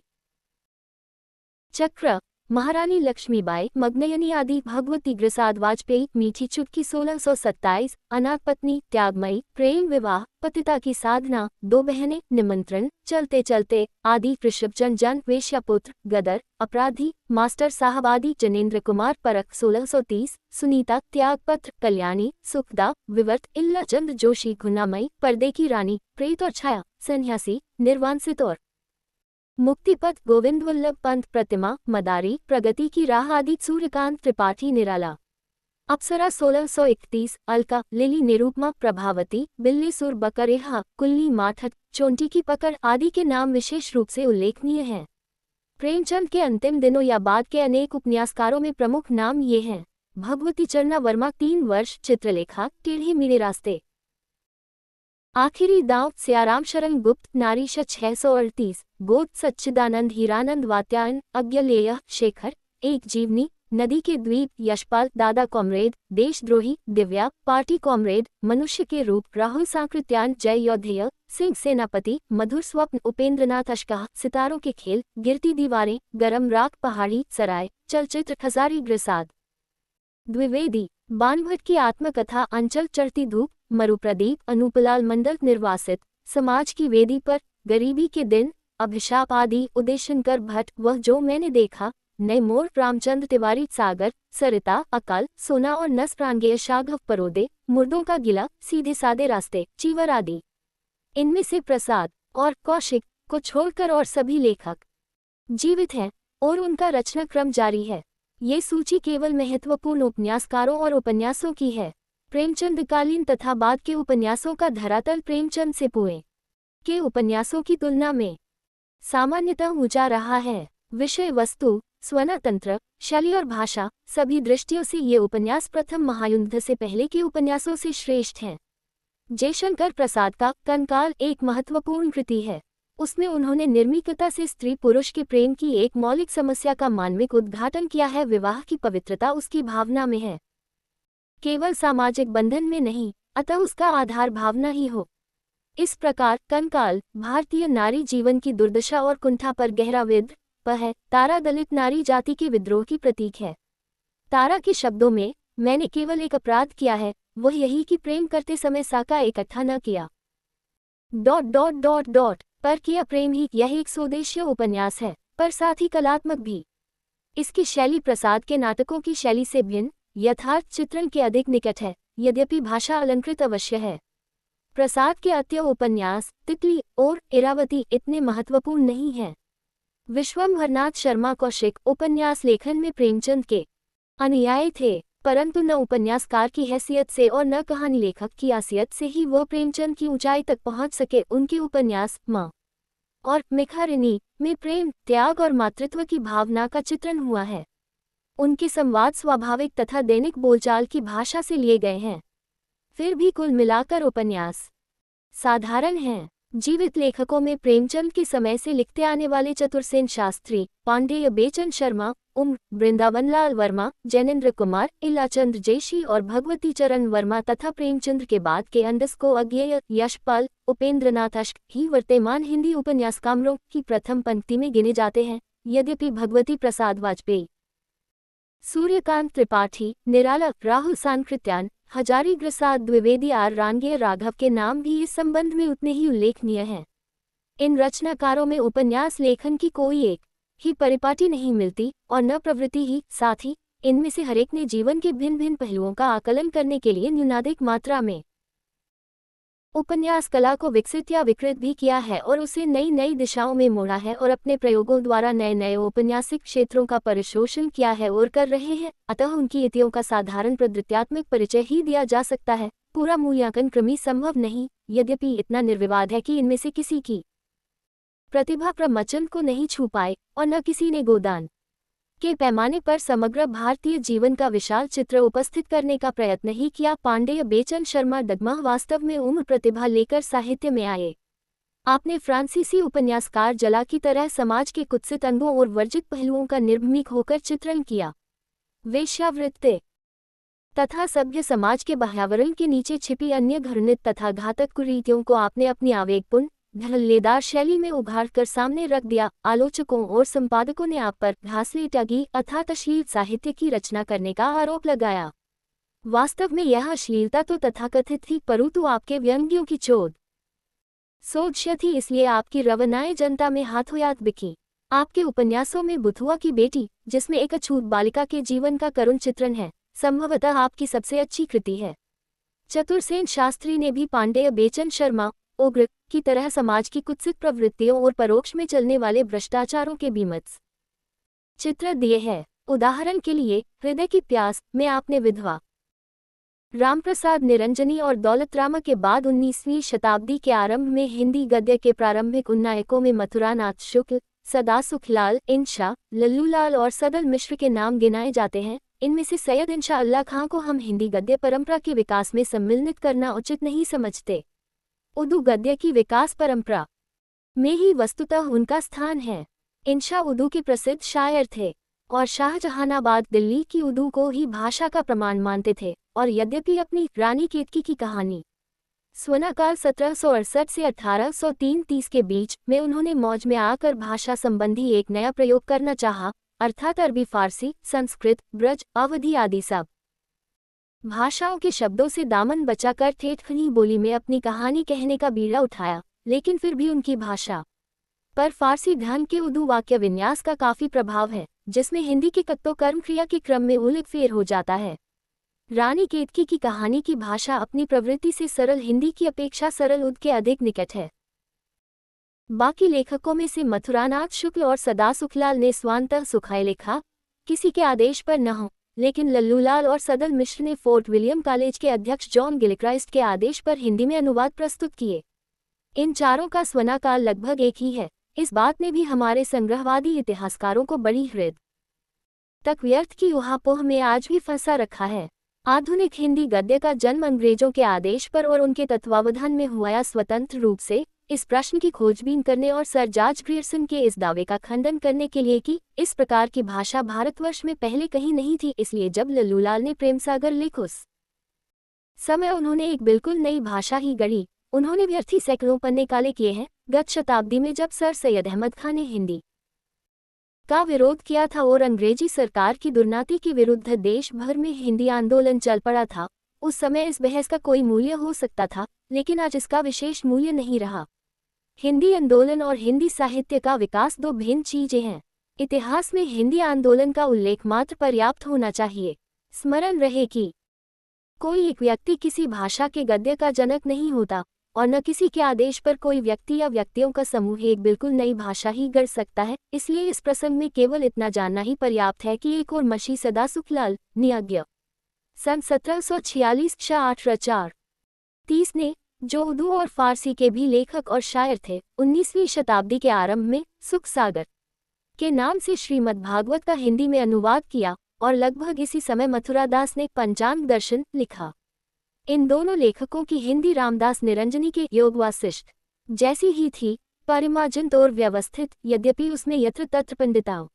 S1: चक्र, महारानी लक्ष्मीबाई, मग्नयनी आदि, भगवती, प्रसाद, वाजपेयी, मीठी चुटकी 1627, अनाथ पत्नी, त्यागमयी, प्रेम विवाह, पतिता की साधना, दो बहनें, निमंत्रण, चलते चलते आदि, ऋषभचंद जन, वेश्यापुत्र, गदर, अपराधी, मास्टर साहब आदि, जनेंद्र कुमार, परख 1630, सुनीता, त्यागपत्र, कल्याणी, सुखदा, विवर्त, इल्लाचंद जोशी, गुनामयी, पर्दे की रानी, प्रेत और छाया, सन्यासी, निर्वांसित और मुक्तिपथ, गोविंद वल्लभ पंत, प्रतिमा, मदारी, प्रगति की राह आदि, सूर्यकांत त्रिपाठी, निराला, अप्सरा 1631, अलका, लिली, निरूपमा, प्रभावती, बिल्ली, सुर, बकरेहा, कुल्ली, माठत, चोंटी की पकड़ आदि के नाम विशेष रूप से उल्लेखनीय हैं। प्रेमचंद के अंतिम दिनों या बाद के अनेक उपन्यासकारों में प्रमुख नाम ये हैं: भगवती चरना वर्मा, 3 वर्ष, चित्रलेखा, टेढ़े मेढ़े रास्ते, आखिरी दांव, सियाराम शरण गुप्त, नारीशा 638, बोध, सच्चिदानंद, हीरानंद, वात्यायन, अज्ञलेय, शेखर, एक जीवनी, नदी के द्वीप, यशपाल, दादा कॉमरेड, देशद्रोही, दिव्या, पार्टी कॉमरेड, मनुष्य के रूप, राहुल सांकृत्यायन, जय योधेय, सिंह सेनापति, मधुर स्वप्न, उपेंद्रनाथ अशकाह, सितारों के खेल, गिरती दीवारें, गरम राख, पहाड़ी सराय, चलचित्र, हजारी ग्रसाद, द्विवेदी, बानभट्ट की आत्मकथा, अंचल, चढ़ती धूप, मरुप्रदीप, अनूपलाल मंडल, निर्वासित, समाज की वेदी पर, गरीबी के दिन, अभिशाप आदि, उदयशंकर भट्ट, वह जो मैंने देखा, नए मोड़, रामचंद्र तिवारी, सागर, सरिता, अकाल, सोना और नस, प्रांगेय, शाघव परोदे, मुर्दों का गिला, सीधे सादे रास्ते, चीवर आदि। इनमें से प्रसाद और कौशिक को छोड़कर और सभी लेखक जीवित हैं और उनका रचना क्रम जारी है। ये सूची केवल महत्वपूर्ण उपन्यासकारों और उपन्यासों की है। प्रेमचंदकालीन तथा बाद के उपन्यासों का धरातल प्रेमचंद से पुए के उपन्यासों की तुलना में सामान्यतः ऊंचा रहा है। विषय वस्तु, स्वनातंत्र, शैली और भाषा, सभी दृष्टियों से ये उपन्यास प्रथम महायुद्ध से पहले के उपन्यासों से श्रेष्ठ हैं। जयशंकर प्रसाद का कंकाल एक महत्वपूर्ण कृति है। उसमें उन्होंने निर्मीकता से स्त्री पुरुष के प्रेम की एक मौलिक समस्या का मानविक उद्घाटन किया है। विवाह की पवित्रता उसकी भावना में है, केवल सामाजिक बंधन में नहीं, अतः उसका आधार भावना ही हो। इस प्रकार कंकाल भारतीय नारी जीवन की दुर्दशा और कुंठा पर गहरा विद्रोह है। तारा दलित नारी जाति के विद्रोह की प्रतीक है। तारा के शब्दों में, मैंने केवल एक अपराध किया है, वह यही कि प्रेम करते समय साका इकट्ठा न किया। ... पर किया प्रेम ही। यह एक स्वदेशीय उपन्यास है, पर साथ ही कलात्मक भी। इसकी शैली प्रसाद के नाटकों की शैली से भिन्न, यथार्थ चित्रण के अधिक निकट है, यद्यपि भाषा अलंकृत अवश्य है। प्रसाद के अत्य उपन्यास तितली और इरावती इतने महत्वपूर्ण नहीं हैं। विश्वंभरनाथ शर्मा कौशिक उपन्यास लेखन में प्रेमचंद के अनुयायी थे, परंतु न उपन्यासकार की हैसियत से और न कहानी लेखक की हैसियत से ही वह प्रेमचंद की ऊंचाई तक पहुंच सके। उनके उपन्यास माँ और मिखारिनी में प्रेम, त्याग और मातृत्व की भावना का चित्रण हुआ है। उनके संवाद स्वाभाविक तथा दैनिक बोलचाल की भाषा से लिए गए हैं। फिर भी कुल मिलाकर उपन्यास साधारण हैं। जीवित लेखकों में प्रेमचंद के समय से लिखते आने वाले चतुरसेन शास्त्री, पांडेय बेचन शर्मा, उम्र, वृंदावनलाल वर्मा, जैनेन्द्र कुमार, इलाचंद जैशी और भगवती चरण वर्मा तथा प्रेमचंद के बाद के अंडस्को अज्ञेय, यशपाल, उपेंद्रनाथ अशक ही वर्तमान हिंदी उपन्यासकारों की प्रथम पंक्ति में गिने जाते हैं। यद्यपि भगवती प्रसाद वाजपेयी, सूर्यकांत त्रिपाठी, निराला, राहुल सांकृत्यायन, हजारी ग्रसाद, द्विवेदी, आर रानगे, राघव के नाम भी इस संबंध में उतने ही उल्लेखनीय हैं। इन रचनाकारों में उपन्यास लेखन की कोई एक ही परिपाटी नहीं मिलती और न प्रवृत्ति ही। साथ ही इनमें से हरेक ने जीवन के भिन्न भिन्न पहलुओं का आकलन करने के लिए न्यूनाधिक मात्रा में उपन्यास कला को विकसित या विकृत भी किया है और उसे नई नई दिशाओं में मोड़ा है और अपने प्रयोगों द्वारा नए नए औपन्यासिक क्षेत्रों का परिशोषण किया है और कर रहे हैं। अतः उनकी इतियों का साधारण प्रदृत्यात्मक परिचय ही दिया जा सकता है। पूरा मूल्यांकन क्रमी संभव नहीं, यद्यपि इतना निर्विवाद है कि इनमें से किसी की प्रतिभा प्रमचंद को नहीं छू पाए और न किसी ने गोदान के पैमाने पर समग्र भारतीय जीवन का विशाल चित्र उपस्थित करने का प्रयत्न ही किया। पांडेय बेचन शर्मा डगमह वास्तव में उम्र प्रतिभा लेकर साहित्य में आए। आपने फ्रांसीसी उपन्यासकार जला की तरह समाज के कुत्सित अंगों और वर्जित पहलुओं का निर्भीक होकर चित्रण किया। वेश्यावृत्ति तथा सभ्य समाज के बाह्यावरण के नीचे छिपी अन्य घृणित तथा घातक कुरीतियों को आपने अपनी आवेगपूर्ण ढललेदार शैली में उघाड़कर सामने रख दिया। आलोचकों और संपादकों ने आप पर घासलेट टागी अर्थात अश्लील साहित्य की रचना करने का आरोप लगाया। वास्तव में यह अश्लीलता तो तथाकथित थी, परंतु आपके व्यंग्यों की चोट सोज्य थी, इसलिए आपकी रवनाएं जनता में हाथों-हाथ बिकी। आपके उपन्यासों में बुथुआ की बेटी, जिसमें एक अछूत बालिका के जीवन का करुण चित्रण है, संभवतः आपकी सबसे अच्छी कृति है। चतुरसेन शास्त्री ने भी पांडेय बेचन शर्मा उग्र की तरह समाज की कुत्सित प्रवृत्तियों और परोक्ष में चलने वाले भ्रष्टाचारों के बीभत्स चित्र दिए हैं। उदाहरण के लिए हृदय की प्यास में आपने विधवा रामप्रसाद निरंजनी और दौलतराम के बाद 19वीं शताब्दी के आरंभ में हिंदी गद्य के प्रारंभिक उन्नायकों में मथुरानाथ शुक्ल, सदा सुखलाल, इंशा, लल्लूलाल और सदल मिश्र के नाम गिनाए जाते हैं। इनमें से सैयद इंशा अल्लाह खां को हम हिंदी गद्य परंपरा के विकास में सम्मिलित करना उचित नहीं समझते। उर्दू गद्य की विकास परंपरा में ही वस्तुतः उनका स्थान है। इंशा उर्दू के प्रसिद्ध शायर थे। और शाहजहानाबाद दिल्ली की उर्दू को ही भाषा का प्रमाण मानते थे। और यद्यपि अपनी रानी केतकी की कहानी स्वर्णकाल 1768 से 1833 के बीच में उन्होंने मौज में आकर भाषा संबंधी एक नया प्रयोग करना चाहा, अर्थात अरबी, फारसी, संस्कृत, ब्रज, अवधी आदि सब भाषाओं के शब्दों से दामन बचाकर ठेठ खनी बोली में अपनी कहानी कहने का बीड़ा उठाया। लेकिन फिर भी उनकी भाषा पर फारसी ढंग के उर्दू वाक्य विन्यास का काफी प्रभाव है, जिसमें हिंदी के कत्तो कर्म क्रिया के क्रम में उलट फेर हो जाता है। रानी केतकी की कहानी की भाषा अपनी प्रवृत्ति से सरल हिंदी की अपेक्षा सरल उर्दू के अधिक निकट है। बाकी लेखकों में से मथुरानाथ शुक्ल और सदा सुखलाल ने स्वांतः सुखाए लिखा, किसी के आदेश पर न हो, लेकिन लल्लूलाल और सदल मिश्र ने फोर्ट विलियम कॉलेज के अध्यक्ष जॉन गिलक्राइस्ट के आदेश पर हिंदी में अनुवाद प्रस्तुत किए। इन चारों का स्वर्णकाल लगभग एक ही है। इस बात ने भी हमारे संग्रहवादी इतिहासकारों को बड़ी हृदय तक व्यर्थ की उहापोह में आज भी फंसा रखा है। आधुनिक हिंदी गद्य का जन्म अंग्रेजों के आदेश पर और उनके तत्वावधान में हुआ या स्वतंत्र रूप से, इस प्रश्न की खोजबीन करने और सर जॉर्ज ग्रियर्सन के इस दावे का खंडन करने के लिए कि इस प्रकार की भाषा भारतवर्ष में पहले कहीं नहीं थी। इसलिए जब लल्लूलाल ने प्रेमसागर लिख उस समय उन्होंने एक बिल्कुल नई भाषा ही गढ़ी। उन्होंने व्यर्थी सैकड़ों पन्ने काले किए हैं। गत शताब्दी में जब सर सैयद अहमद खान ने हिंदी का विरोध किया था और अंग्रेजी सरकार की दुर्नीति के विरुद्ध देश भर में हिंदी आंदोलन चल पड़ा था, उस समय इस बहस का कोई मूल्य हो सकता था, लेकिन आज इसका विशेष मूल्य नहीं रहा। हिंदी आंदोलन और हिंदी साहित्य का विकास दो भिन्न चीजें हैं। इतिहास में हिंदी आंदोलन का उल्लेख मात्र पर्याप्त होना चाहिए। स्मरण रहे कि कोई एक व्यक्ति किसी भाषा के गद्य का जनक नहीं होता और न किसी के आदेश पर कोई व्यक्ति या व्यक्तियों का समूह एक बिल्कुल नई भाषा ही गढ़ सकता है। इसलिए इस प्रसंग में केवल इतना जानना ही पर्याप्त है कि एक और मशी सदा सुखलाल नियज्ञ सन 1746-8 ने, जो उर्दू और फारसी के भी लेखक और शायर थे, 19वीं शताब्दी के आरंभ में सुख सागर के नाम से श्रीमद्भागवत का हिंदी में अनुवाद किया और लगभग इसी समय मथुरादास ने पंचांग दर्शन लिखा। इन दोनों लेखकों की हिंदी रामदास निरंजनी के योग वासिष्ठ जैसी ही थी, परिमार्जित और व्यवस्थित, यद्यपि उसमें यत्र तत्र पंडिताओं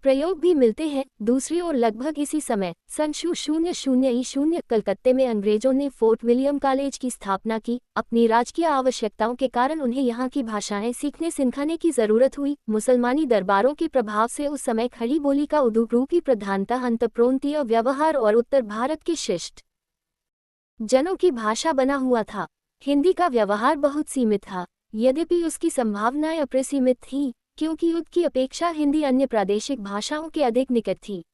S1: प्रयोग भी मिलते हैं। दूसरी ओर लगभग इसी समय सन 00 कलकत्ते में अंग्रेजों ने फोर्ट विलियम कॉलेज की स्थापना की। अपनी राजकीय आवश्यकताओं के कारण उन्हें यहाँ की भाषाएं सीखने सिखाने की जरूरत हुई। मुसलमानी दरबारों के प्रभाव से उस समय खड़ी बोली का उर्दू रूप की प्रधानता अंतःप्रोंतीय व्यवहार और उत्तर भारत के शिष्ट जनों की भाषा बना हुआ था। हिंदी का व्यवहार बहुत सीमित था, यद्यपि उसकी संभावनाएं अप्रसीमित थीं, क्योंकि उर्दू की अपेक्षा हिंदी अन्य प्रादेशिक भाषाओं के अधिक निकट थी।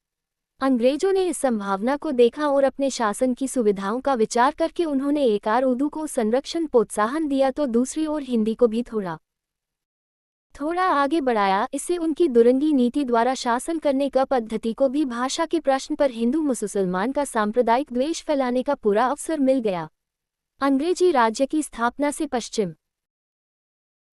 S1: अंग्रेजों ने इस संभावना को देखा और अपने शासन की सुविधाओं का विचार करके उन्होंने एक आर उर्दू को संरक्षण प्रोत्साहन दिया तो दूसरी ओर हिंदी को भी थोड़ा आगे बढ़ाया। इससे उनकी दुरंगी नीति द्वारा शासन करने का पद्धति को भी भाषा के प्रश्न पर हिंदू मुसलमान का सांप्रदायिक द्वेष फैलाने का पूरा अवसर मिल गया। अंग्रेजी राज्य की स्थापना से पश्चिम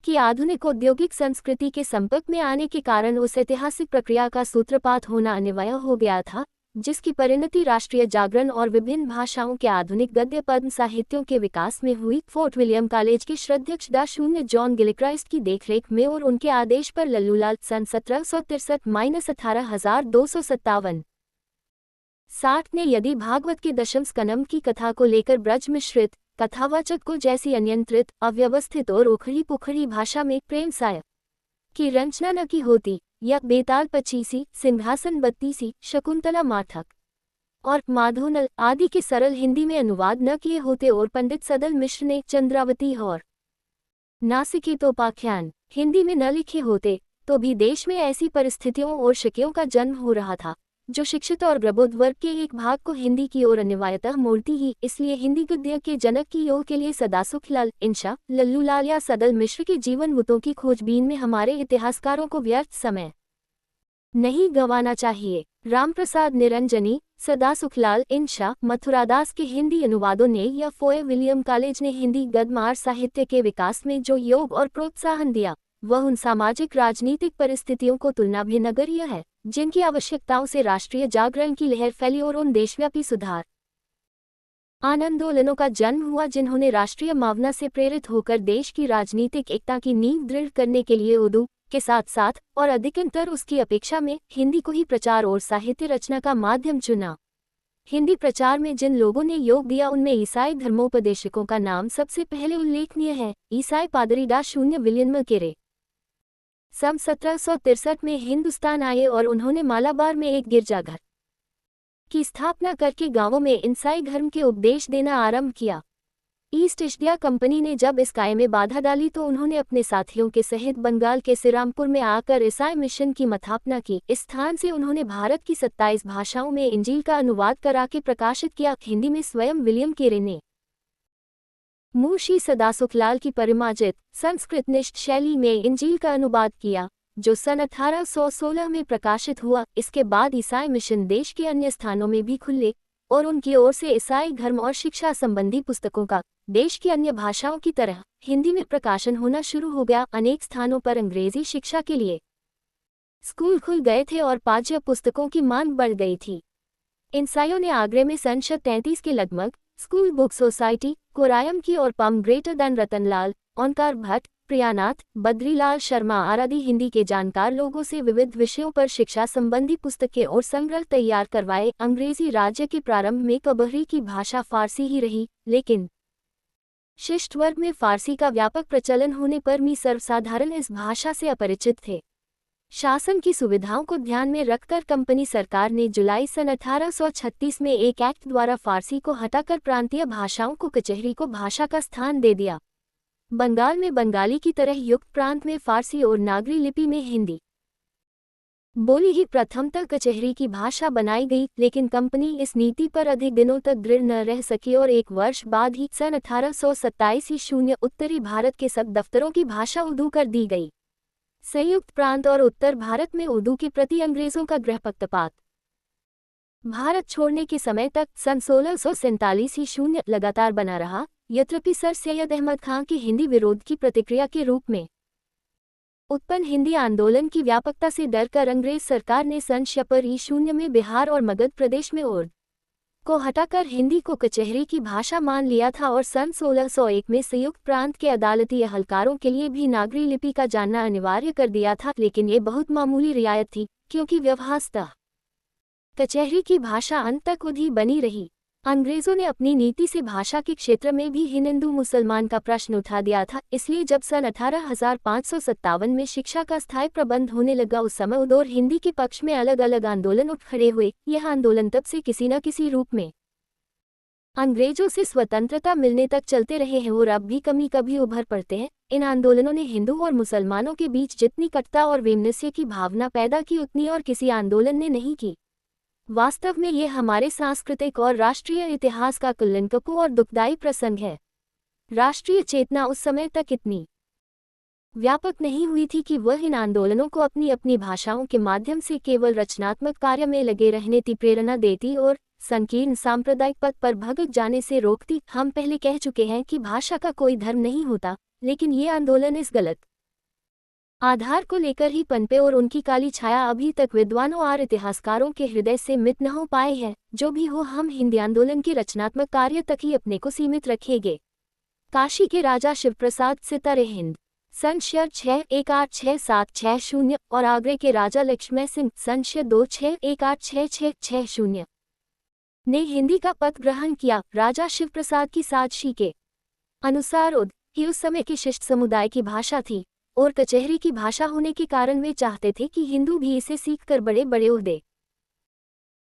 S1: की आधुनिक औद्योगिक संस्कृति के संपर्क में आने के कारण उस ऐतिहासिक प्रक्रिया का सूत्रपात होना अनिवार्य हो गया था, जिसकी परिणति राष्ट्रीय जागरण और विभिन्न भाषाओं के आधुनिक गद्य पद्य साहित्यों के विकास में हुई। फोर्ट विलियम कॉलेज के श्रद्धेय डा. जॉन गिलक्राइस्ट की देखरेख में और उनके आदेश पर लल्लूलाल सन 1763-18257 60 ने यदि भागवत के दशम स्कंदम की कथा को लेकर ब्रज मिश्रित कथावाचक को जैसी अनियंत्रित, अव्यवस्थित और उखड़ी पुखड़ी भाषा में प्रेम साय की रचना न की होती, या बेताल 25, सिंहासन 32, शकुंतला माठक और माधोनल आदि के सरल हिंदी में अनुवाद न किए होते और पंडित सदल मिश्र ने चंद्रावती और नासिकेतोपाख्यान हिंदी में न लिखे होते, तो भी देश में ऐसी परिस्थितियों और शकियों का जन्म हो रहा था जो शिक्षित और प्रबुद्ध वर्ग के एक भाग को हिंदी की ओर अनिवार्यतः मोड़ती ही। इसलिए हिंदी गद्य के जनक की ओर के लिए सदा सुखलाल, इंशा, लल्लूलाल या सदल मिश्र के जीवन वृत्तों की खोजबीन में हमारे इतिहासकारों को व्यर्थ समय नहीं गंवाना चाहिए। रामप्रसाद निरंजनी, सदा सुखलाल, इंशा, मथुरादास के हिंदी अनुवादों ने या फोर्ट विलियम कॉलेज ने हिंदी गद्यमार साहित्य के विकास में जो योग और प्रोत्साहन दिया, वह उन सामाजिक राजनीतिक परिस्थितियों को तुलना भी नगरीय है जिनकी आवश्यकताओं से राष्ट्रीय जागरण की लहर फैली और उन देशव्यापी सुधार आंदोलनों का जन्म हुआ जिन्होंने राष्ट्रीय भावना से प्रेरित होकर देश की राजनीतिक एकता की नींव दृढ़ करने के लिए उर्दू, के साथ साथ और अधिकतर उसकी अपेक्षा में हिंदी को ही प्रचार और साहित्य रचना का माध्यम चुना। हिंदी प्रचार में जिन लोगों ने योग दिया उनमें ईसाई धर्मोपदेशकों का नाम सबसे पहले उल्लेखनीय है। ईसाई पादरी डा. विलियम केरे सन 1763 में हिंदुस्तान आए और उन्होंने मालाबार में एक गिरजाघर की स्थापना करके गांवों में ईसाई धर्म के उपदेश देना आरंभ किया। ईस्ट इंडिया कंपनी ने जब इस कार्य में बाधा डाली तो उन्होंने अपने साथियों के सहित बंगाल के श्रीरामपुर में आकर ईसाई मिशन की स्थापना की। इस स्थान से उन्होंने भारत की 27 भाषाओं में इंजील का अनुवाद करा के प्रकाशित किया। हिंदी में स्वयं विलियम केरे ने मुंशी सदासुखलाल की परिमार्जित संस्कृतनिष्ठ शैली में इंजील का अनुवाद किया, जो सन 1816 में प्रकाशित हुआ। इसके बाद ईसाई मिशन देश के अन्य स्थानों में भी खुले और उनकी ओर से ईसाई धर्म और शिक्षा संबंधी पुस्तकों का देश की अन्य भाषाओं की तरह हिंदी में प्रकाशन होना शुरू हो गया। अनेक स्थानों पर अंग्रेजी शिक्षा के लिए स्कूल खुल गए थे और पाठ्य पुस्तकों की मांग बढ़ गई थी। ईसाइयों ने आगरे में सन 33 के लगभग स्कूल बुक सोसाइटी कोरायम की और पम ग्रेटर दैन रतनलाल, ओंकार भट्ट, प्रियानाथ, बद्रीलाल शर्मा आदि हिंदी के जानकार लोगों से विविध विषयों पर शिक्षा संबंधी पुस्तकें और संग्रह तैयार करवाए। अंग्रेजी राज्य के प्रारंभ में कबहरी की भाषा फारसी ही रही, लेकिन शिष्ट वर्ग में फारसी का व्यापक प्रचलन होने पर भी सर्वसाधारण इस भाषा से अपरिचित थे। शासन की सुविधाओं को ध्यान में रखकर कंपनी सरकार ने जुलाई सन 1836 में एक एक्ट द्वारा फारसी को हटाकर प्रांतीय भाषाओं को कचहरी को भाषा का स्थान दे दिया। बंगाल में बंगाली की तरह युक्त प्रांत में फारसी और नागरी लिपि में हिंदी बोली ही प्रथमतः कचहरी की भाषा बनाई गई, लेकिन कंपनी इस नीति पर अधिक दिनों तक दृढ़ न रह सकी और एक वर्ष बाद ही सन 1827 ईस्वी उत्तरी भारत के सब दफ्तरों की भाषा उर्दू कर दी गई। संयुक्त प्रांत और उत्तर भारत में उर्दू के प्रति अंग्रेजों का गृहपक्षपात भारत छोड़ने के समय तक सन 1647 ईस्वी लगातार बना रहा। यद्यपि सर सैयद अहमद खां के हिंदी विरोध की प्रतिक्रिया के रूप में उत्पन्न हिंदी आंदोलन की व्यापकता से डरकर अंग्रेज सरकार ने सन 1850 में बिहार और मगध प्रदेश में उर्दू को हटाकर हिंदी को कचहरी की भाषा मान लिया था और सन 1601 में संयुक्त प्रांत के अदालती अहलकारों के लिए भी नागरी लिपि का जानना अनिवार्य कर दिया था। लेकिन ये बहुत मामूली रियायत थी, क्योंकि व्यवस्था कचहरी की भाषा अंत तक उधी बनी रही। अंग्रेजों ने अपनी नीति से भाषा के क्षेत्र में भी हिंदू मुसलमान का प्रश्न उठा दिया था। इसलिए जब सन 18,557 में शिक्षा का स्थायी प्रबंध होने लगा, उस समय उर्दू और हिंदी के पक्ष में अलग अलग आंदोलन उठ खड़े हुए। यह आंदोलन तब से किसी न किसी रूप में अंग्रेजों से स्वतंत्रता मिलने तक चलते रहे हैं और अब भी कभी कभी उभर पड़ते हैं। इन आंदोलनों ने हिंदू और मुसलमानों के बीच जितनी कटुता और वैमनस्य की भावना पैदा की, उतनी और किसी आंदोलन ने नहीं की। वास्तव में ये हमारे सांस्कृतिक और राष्ट्रीय इतिहास का कलंकपूर्ण और दुखदायी प्रसंग है। राष्ट्रीय चेतना उस समय तक इतनी व्यापक नहीं हुई थी कि वह इन आंदोलनों को अपनी अपनी भाषाओं के माध्यम से केवल रचनात्मक कार्य में लगे रहने की प्रेरणा देती और संकीर्ण सांप्रदायिक पथ पर भटक जाने से रोकती। हम पहले कह चुके हैं कि भाषा का कोई धर्म नहीं होता, लेकिन ये आंदोलन इस गलत आधार को लेकर ही पनपे और उनकी काली छाया अभी तक विद्वानों और इतिहासकारों के हृदय से मिट न हो पाए हैं। जो भी हो, हम हिंदी आंदोलन के रचनात्मक कार्य तक ही अपने को सीमित रखेंगे। काशी के राजा शिवप्रसाद सितारे हिंद सन 6186760 और आगरे के राजा लक्ष्मण सिंह सन 26186660 ने हिंदी का पद ग्रहण किया। राजा शिवप्रसाद की साजिश के अनुसार उर्दू ही उस समय के शिष्ट समुदाय की भाषा थी और कचहरी की भाषा होने के कारण वे चाहते थे कि हिंदू भी इसे सीखकर बड़े बड़े ओहदे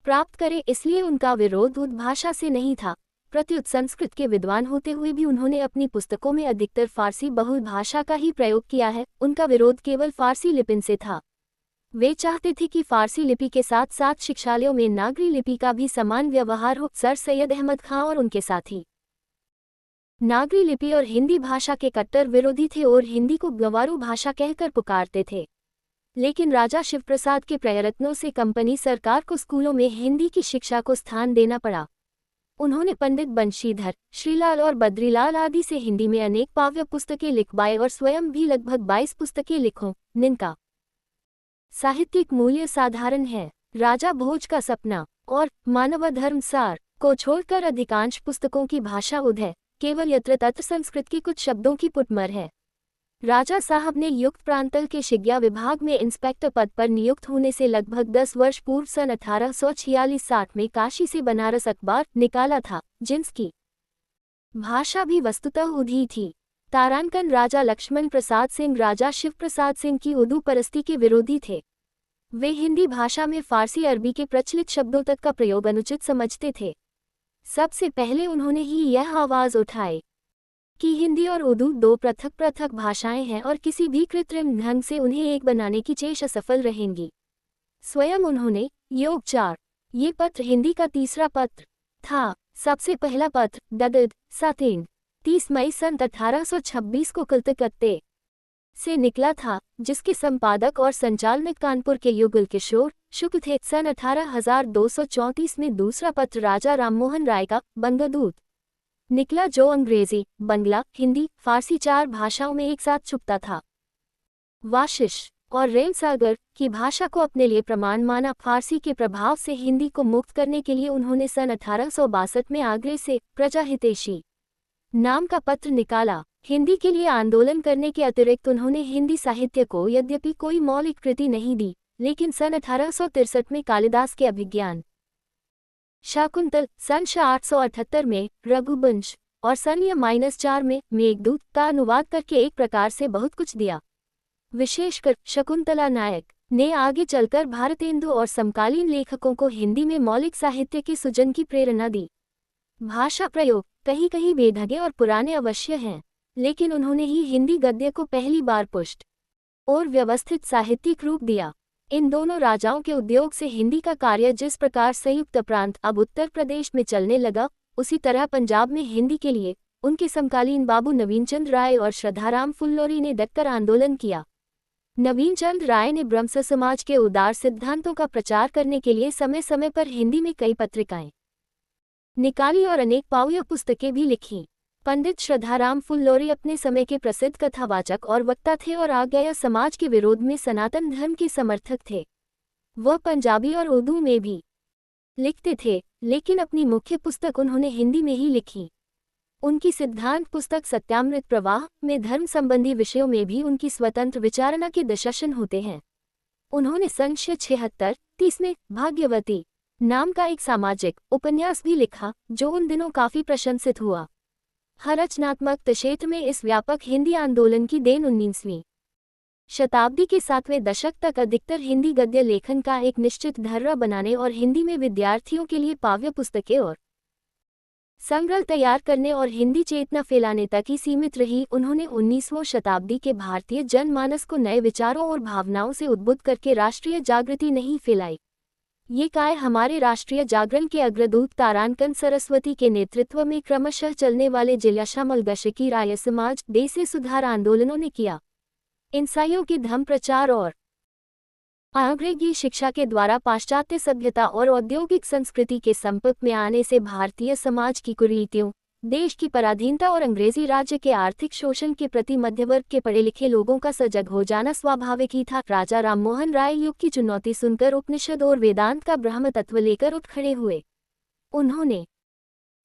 S1: प्राप्त करे। इसलिए उनका विरोध उर्दू भाषा से नहीं था, प्रत्युत संस्कृत के विद्वान होते हुए भी उन्होंने अपनी पुस्तकों में अधिकतर फारसी बहुल भाषा का ही प्रयोग किया है। उनका विरोध केवल फारसी लिपि से था। वे चाहते थे कि फारसी लिपि के साथ साथ शिक्षालयों में नागरी लिपि का भी समान व्यवहार हो। सर सैयद अहमद खां और उनके साथी नागरी लिपि और हिंदी भाषा के कट्टर विरोधी थे और हिंदी को गंवारू भाषा कहकर पुकारते थे। लेकिन राजा शिवप्रसाद के प्रयत्नों से कंपनी सरकार को स्कूलों में हिंदी की शिक्षा को स्थान देना पड़ा। उन्होंने पंडित बंशीधर, श्रीलाल और बद्रीलाल आदि से हिंदी में अनेक पाव्य पुस्तकें लिखवाई और स्वयं भी लगभग 22 पुस्तकें लिखों, जिनका साहित्यिक मूल्य साधारण है। राजा भोज का सपना और मानव धर्म सार को छोड़कर अधिकांश पुस्तकों की भाषा उर्दू है, केवल यत्र तत्र संस्कृत के कुछ शब्दों की पुटमर है। राजा साहब ने युक्त प्रांतल के शिग्या विभाग में इंस्पेक्टर पद पर नियुक्त होने से लगभग 10 वर्ष पूर्व सन 1846-60 में काशी से बनारस अखबार निकाला था, जिसकी भाषा भी वस्तुतः उर्दू थी। तारांकन राजा लक्ष्मण प्रसाद सिंह राजा शिव प्रसाद सिंह की उर्दू परस्ती के विरोधी थे। वे हिंदी भाषा में फारसी अरबी के प्रचलित शब्दों तक का प्रयोग अनुचित समझते थे। सबसे पहले उन्होंने ही यह आवाज़ उठाई कि हिंदी और उर्दू दो पृथक पृथक भाषाएं हैं और किसी भी कृत्रिम ढंग से उन्हें एक बनाने की चेष्टा असफल रहेंगी। स्वयं उन्होंने योग 4 ये पत्र हिंदी का तीसरा पत्र था। सबसे पहला पत्र ददद सातेन 30 मई सन 1826 को कलकत्ते से निकला था, जिसके संपादक और संचालक कानपुर के युगल किशोर शुक्ल थे। सन 1834 में दूसरा पत्र राजा राममोहन राय का बंगदूत निकला, जो अंग्रेजी, बंगला, हिंदी, फारसी 4 भाषाओं में एक साथ छुपता था। वाशिश और रेलसागर की भाषा को अपने लिए प्रमाण माना। फारसी के प्रभाव से हिंदी को मुक्त करने के लिए उन्होंने सन 1862 में आगरे से प्रजाहितैषी नाम का पत्र निकाला। हिंदी के लिए आंदोलन करने के अतिरिक्त उन्होंने हिंदी साहित्य को यद्यपि कोई मौलिक कृति नहीं दी, लेकिन सन 1863 में कालिदास के अभिज्ञान शाकुंतल, सन 878 में रघुवंश और सन -4 में मेघदूत का अनुवाद करके एक प्रकार से बहुत कुछ दिया। विशेषकर शकुंतला नायक ने आगे चलकर भारतेंदु और समकालीन लेखकों को हिंदी में मौलिक साहित्य के सृजन की प्रेरणा दी। भाषा प्रयोग कहीं कहीं बेढंगे और पुराने अवश्य हैं, लेकिन उन्होंने ही हिंदी गद्य को पहली बार पुष्ट और व्यवस्थित साहित्यिक रूप दिया। इन दोनों राजाओं के उद्योग से हिंदी का कार्य जिस प्रकार संयुक्त प्रांत अब उत्तर प्रदेश में चलने लगा, उसी तरह पंजाब में हिंदी के लिए उनके समकालीन बाबू नवीनचंद राय और श्रद्धाराम फुल्लोरी ने डटकर आंदोलन किया। नवीनचंद राय ने ब्रह्म समाज के उदार सिद्धांतों का प्रचार करने के लिए समय समय पर हिंदी में कई पत्रिकाएं निकाली और अनेक पाव्य पुस्तकें भी लिखीं। पंडित श्रद्धाराम फुल्लोरी अपने समय के प्रसिद्ध कथावाचक और वक्ता थे और आज्ञेय समाज के विरोध में सनातन धर्म के समर्थक थे। वह पंजाबी और उर्दू में भी लिखते थे, लेकिन अपनी मुख्य पुस्तक उन्होंने हिंदी में ही लिखी। उनकी सिद्धांत पुस्तक सत्यामृत प्रवाह में धर्म संबंधी विषयों में भी उनकी स्वतंत्र विचारणा के दशासन होते हैं। उन्होंने सन 76-30 में भाग्यवती नाम का एक सामाजिक उपन्यास भी लिखा, जो उन दिनों काफी प्रशंसित हुआ। हर रचनात्मक क्षेत्र में इस व्यापक हिंदी आंदोलन की देन 19वीं शताब्दी के 7वें दशक तक अधिकतर हिंदी गद्य लेखन का एक निश्चित ढर्रा बनाने और हिंदी में विद्यार्थियों के लिए पाव्य पुस्तकें और संग्रह तैयार करने और हिंदी चेतना फैलाने तक ही सीमित रही। उन्होंने 19वीं शताब्दी के भारतीय जनमानस को नए विचारों और भावनाओं से उद्बुद्ध करके राष्ट्रीय जागृति नहीं फैलाई। ये काय हमारे राष्ट्रीय जागरण के अग्रदूत तारांकन सरस्वती के नेतृत्व में क्रमशः चलने वाले जिल्याशामल गशकी राय समाज देसी सुधार आंदोलनों ने किया। ईसाइयों के धर्म प्रचार और अंग्रेजी शिक्षा के द्वारा पाश्चात्य सभ्यता और औद्योगिक संस्कृति के संपर्क में आने से भारतीय समाज की कुरीतियों, देश की पराधीनता और अंग्रेजी राज्य के आर्थिक शोषण के प्रति मध्यवर्ग के पढ़े लिखे लोगों का सजग हो जाना स्वाभाविक ही था। राजा राममोहन राय युग की चुनौती सुनकर उपनिषद और वेदांत का ब्रह्म तत्व लेकर उठ खड़े हुए। उन्होंने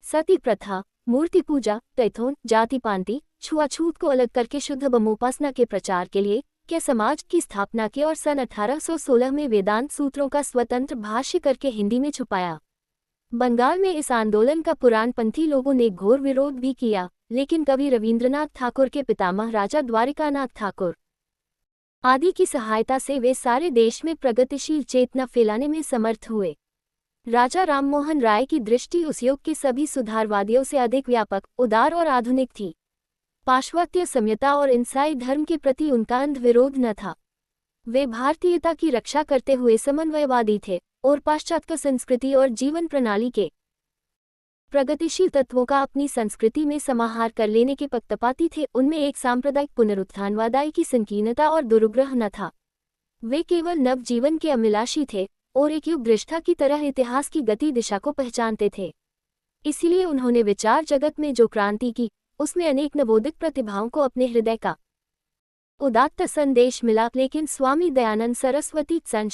S1: सती प्रथा, मूर्ति पूजा, तैथोन, जाति पांति, छुआछूत को अलग करके शुद्ध ब्रह्मोपासना के प्रचार के लिए के समाज की स्थापना की और सन 1816 में वेदांत सूत्रों का स्वतंत्र भाष्य करके हिंदी में छुपाया। बंगाल में इस आंदोलन का पुराणपंथी लोगों ने घोर विरोध भी किया, लेकिन कवि रविंद्रनाथ ठाकुर के पितामह राजा द्वारिकानाथ ठाकुर आदि की सहायता से वे सारे देश में प्रगतिशील चेतना फैलाने में समर्थ हुए। राजा राममोहन राय की दृष्टि उस युग के सभी सुधारवादियों से अधिक व्यापक, उदार और आधुनिक थी। पाश्चात्य सम्यता और ईसाई धर्म के प्रति उनका अंध विरोध न था। वे भारतीयता की रक्षा करते हुए समन्वयवादी थे और पाश्चात्य संस्कृति और जीवन प्रणाली के प्रगतिशील तत्वों का अपनी संस्कृति में समाहार कर लेने के पक्षपाती थे। उनमें एक सांप्रदायिक पुनरुत्थानवादी की संकीर्णता और दुर्ग्रह न था। वे केवल नव जीवन के अभिलाषी थे और एक युग दृष्टा की तरह इतिहास की गति दिशा को पहचानते थे। इसलिए उन्होंने विचार जगत में जो क्रांति की, उसमें अनेक नवोदित प्रतिभाओं को अपने हृदय का उदात्त संदेश मिला। लेकिन स्वामी दयानंद सरस्वती सन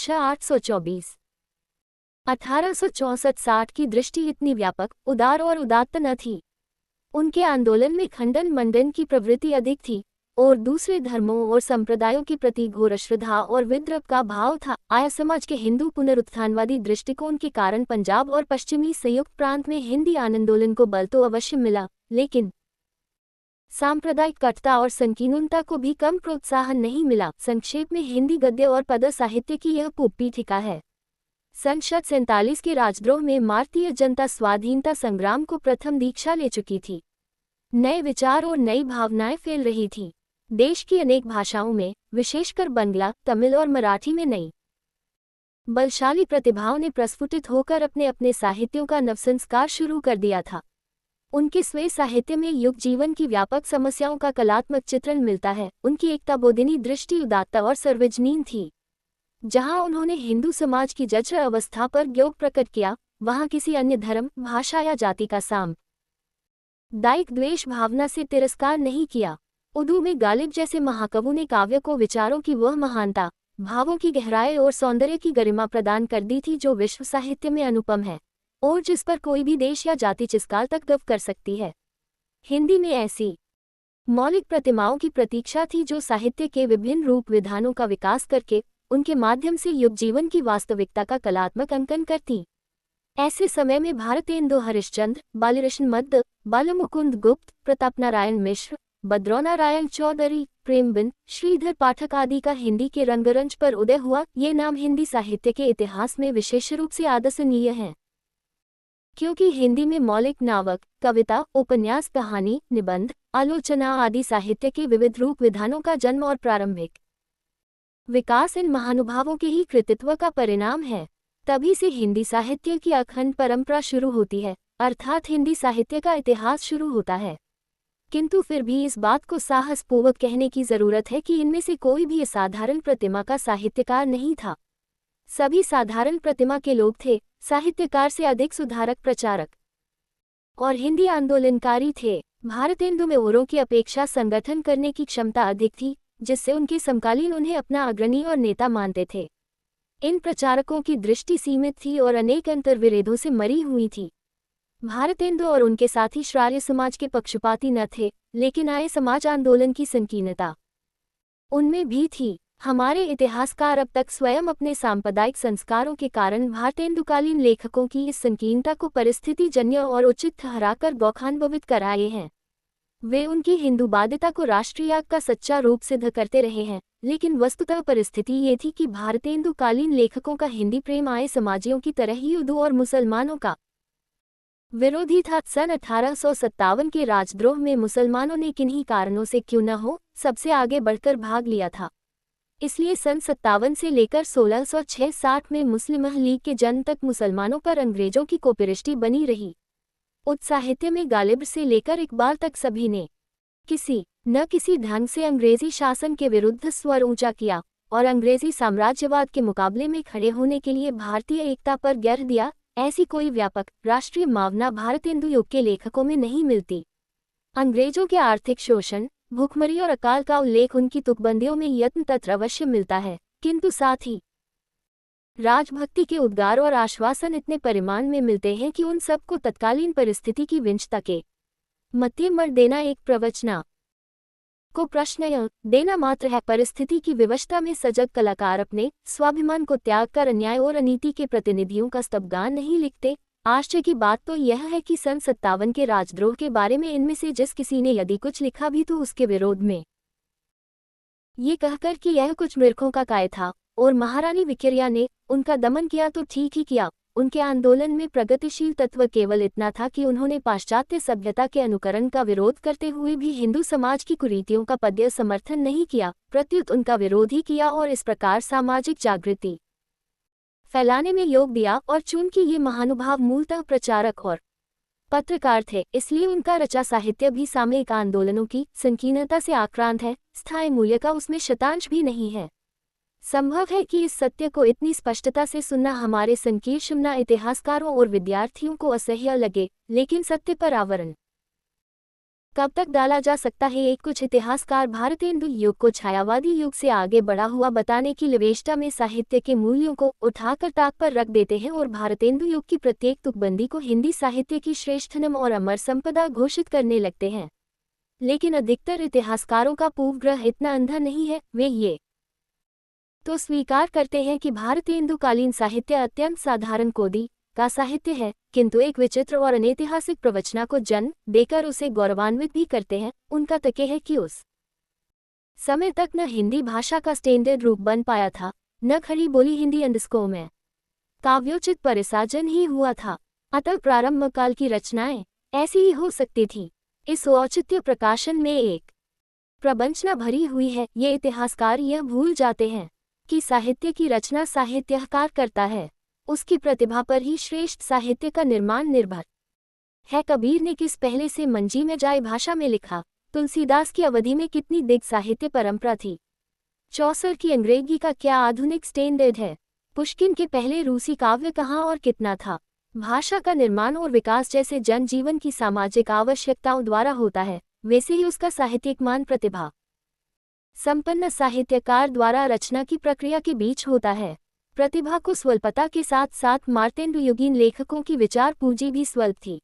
S1: 1864-60 की दृष्टि इतनी व्यापक, उदार और उदात्त न थी। उनके आंदोलन में खंडन मंडन की प्रवृत्ति अधिक थी और दूसरे धर्मों और संप्रदायों के प्रति घोर अश्रद्धा और विद्रोह का भाव था। आर्य समाज के हिंदू पुनरुत्थानवादी दृष्टिकोण के कारण पंजाब और पश्चिमी संयुक्त प्रांत में हिंदी आंदोलन को बल तो अवश्य मिला, लेकिन सांप्रदायिक कटुता और संकीर्णता को भी कम प्रोत्साहन नहीं मिला। संक्षेप में हिंदी गद्य और पद्य साहित्य की यह पीठिका है। सन 47 के राजद्रोह में भारतीय जनता स्वाधीनता संग्राम को प्रथम दीक्षा ले चुकी थी। नए विचार और नई भावनाएं फैल रही थीं। देश की अनेक भाषाओं में, विशेषकर बंगला, तमिल और मराठी में नई बलशाली प्रतिभाओं ने प्रस्फुटित होकर अपने अपने साहित्यों का नवसंस्कार शुरू कर दिया था। उनके स्वयं साहित्य में युग जीवन की व्यापक समस्याओं का कलात्मक चित्रण मिलता है। उनकी एकताबोधिनी दृष्टि उदात्त और सर्वजनीन थी। जहां उन्होंने हिंदू समाज की जर्जर अवस्था पर ज्ञोग प्रकट किया, वहां किसी अन्य धर्म, भाषा या जाति का साम्प्रदायिक द्वेष भावना से तिरस्कार नहीं किया। उर्दू में गालिब जैसे महाकवि ने काव्य को विचारों की वह महानता, भावों की गहराई और सौंदर्य की गरिमा प्रदान कर दी थी जो विश्व साहित्य में अनुपम है और जिस पर कोई भी देश या जाति चिरकाल तक गर्व कर सकती है। हिंदी में ऐसी मौलिक प्रतिमाओं की प्रतीक्षा थी जो साहित्य के विभिन्न रूप विधानों का विकास करके उनके माध्यम से युग जीवन की वास्तविकता का कलात्मक अंकन करती। ऐसे समय में भारतेंदु हरिश्चंद्र, बालकृष्ण मद्द, बालमुकुंद गुप्त, प्रताप नारायण मिश्र, भद्रौनारायण चौधरी, प्रेमबिंद, श्रीधर पाठक आदि का हिंदी के रंगरंज पर उदय हुआ। ये नाम हिंदी साहित्य के इतिहास में विशेष रूप से आदर्शनीय हैं, क्योंकि हिंदी में मौलिक नावक, कविता, उपन्यास, कहानी, निबंध, आलोचना आदि साहित्य के विविध रूप विधानों का जन्म और प्रारंभिक विकास इन महानुभावों के ही कृतित्व का परिणाम है। तभी से हिंदी साहित्य की अखंड परंपरा शुरू होती है, अर्थात हिंदी साहित्य का इतिहास शुरू होता है। किंतु फिर भी इस बात को साहसपूर्वक कहने की जरूरत है कि इनमें से कोई भी असाधारण प्रतिमा का साहित्यकार नहीं था। सभी साधारण प्रतिमा के लोग थे, साहित्यकार से अधिक सुधारक, प्रचारक और हिंदी आंदोलनकारी थे। भारतेंदु में औरों की अपेक्षा संगठन करने की क्षमता अधिक थी, जिससे उनके समकालीन उन्हें अपना अग्रणी और नेता मानते थे। इन प्रचारकों की दृष्टि सीमित थी और अनेक अंतर्विरोधों से मरी हुई थी। भारतेंदु और उनके साथी श्रार्य समाज के पक्षपाती न थे, लेकिन आर्य समाज आंदोलन की संकीर्णता उनमें भी थी। हमारे इतिहासकार अब तक स्वयं अपने सांप्रदायिक संस्कारों के कारण भारतेंदुकालीन लेखकों की इस संकीर्णता को परिस्थितिजन्य और उचित ठहराकर गौरवान्वित कराए हैं। वे उनकी हिंदूवादिता को राष्ट्रीयता का सच्चा रूप सिद्ध करते रहे हैं, लेकिन वस्तुतः परिस्थिति ये थी कि भारतेंदुकालीन लेखकों का हिंदी प्रेम आर्य समाजियों की तरह ही उर्दू और मुसलमानों का विरोधी था। सन 1857 के राजद्रोह में मुसलमानों ने किन्हीं कारणों से क्यों न हो सबसे आगे बढ़कर भाग लिया था। इसलिए सन 57 से लेकर 1606-60 में मुस्लिम लीग के जन्म तक मुसलमानों पर अंग्रेजों की कोपरिष्टि बनी रही। उच्च साहित्य में गालिब से लेकर इकबाल तक सभी ने किसी न किसी ढंग से अंग्रेजी शासन के विरुद्ध स्वर ऊंचा किया और अंग्रेजी साम्राज्यवाद के मुकाबले में खड़े होने के लिए भारतीय एकता पर गौर दिया। ऐसी कोई व्यापक राष्ट्रीय भावना भारतेंदु युग के लेखकों में नहीं मिलती। अंग्रेजों के आर्थिक शोषण, भूखमरी और अकाल का उल्लेख उनकी तुकबंदियों में यत्न तत्र अवश्य मिलता है, किंतु साथ ही राजभक्ति के उद्गार और आश्वासन इतने परिमाण में मिलते हैं कि उन सबको तत्कालीन परिस्थिति की विंशता के मध्य मर देना एक प्रवचना को प्रश्नय देना मात्र है। परिस्थिति की विवशता में सजग कलाकार अपने स्वाभिमान को त्याग कर अन्याय और अनीति के प्रतिनिधियों का स्तबगान नहीं लिखते। आश्चर्य की बात तो यह है कि सन 57 के राजद्रोह के बारे में इनमें से जिस किसी ने यदि कुछ लिखा भी तो उसके विरोध में ये कहकर कि यह कुछ मूर्खों का काय था और महारानी विक्टोरिया ने उनका दमन किया तो ठीक ही किया। उनके आंदोलन में प्रगतिशील तत्व केवल इतना था कि उन्होंने पाश्चात्य सभ्यता के अनुकरण का विरोध करते हुए भी हिंदू समाज की कुरीतियों का पद्य समर्थन नहीं किया, प्रत्युत उनका विरोध ही किया और इस प्रकार सामाजिक जागृति फैलाने में योग दिया। और चूंकि ये महानुभाव मूलतः प्रचारक और पत्रकार थे, इसलिए उनका रचा साहित्य भी सामयिक आंदोलनों की संकीर्णता से आक्रांत है, स्थायी मूल्य का उसमें शतांश भी नहीं है। संभव है कि इस सत्य को इतनी स्पष्टता से सुनना हमारे संकीर्ण इतिहासकारों और विद्यार्थियों को असह्य लगे, लेकिन सत्य पर आवरण कब तक डाला जा सकता है। एक कुछ इतिहासकार भारतेंदु युग को छायावादी युग से आगे बढ़ा हुआ बताने की लिवेष्टा में साहित्य के मूल्यों को उठाकर ताक पर रख देते हैं और भारतेंदु युग की प्रत्येक तुकबंदी को हिंदी साहित्य की श्रेष्ठतम और अमर संपदा घोषित करने लगते हैं। लेकिन अधिकतर इतिहासकारों का पूर्वग्रह इतना अंधा नहीं है। वे ये तो स्वीकार करते हैं कि भारतीय इंदुकालीन साहित्य अत्यंत साधारण कोटि का साहित्य है, किंतु एक विचित्र और अनैतिहासिक प्रवचना को जन्म देकर उसे गौरवान्वित भी करते हैं। उनका तर्क है कि उस समय तक न हिंदी भाषा का स्टैंडर्ड रूप बन पाया था, न खड़ी बोली हिंदी अंडस्को में काव्योचित परिसाजन ही हुआ था, अतः प्रारंभ काल की रचनाएं ऐसी ही हो सकती थीं। इस औचित्य प्रकाशन में एक प्रवंचना भरी हुई है। ये इतिहासकार यह भूल जाते हैं कि साहित्य की रचना साहित्यकार करता है, उसकी प्रतिभा पर ही श्रेष्ठ साहित्य का निर्माण निर्भर है। कबीर ने किस पहले से मंजी में जाए भाषा में लिखा, तुलसीदास की अवधि में कितनी दिग्ग साहित्य परंपरा थी, चौसर की अंग्रेजी का क्या आधुनिक स्टैंडर्ड है, पुष्किन के पहले रूसी काव्य कहाँ और कितना था। भाषा का निर्माण और विकास जैसे जनजीवन की सामाजिक आवश्यकताओं द्वारा होता है, वैसे ही उसका साहित्यिक मान प्रतिभा संपन्न साहित्यकार द्वारा रचना की प्रक्रिया के बीच होता है। प्रतिभा को स्वल्पता के साथ साथ मार्तेंडुयुगीन लेखकों की विचार पूंजी भी स्वल्प थी।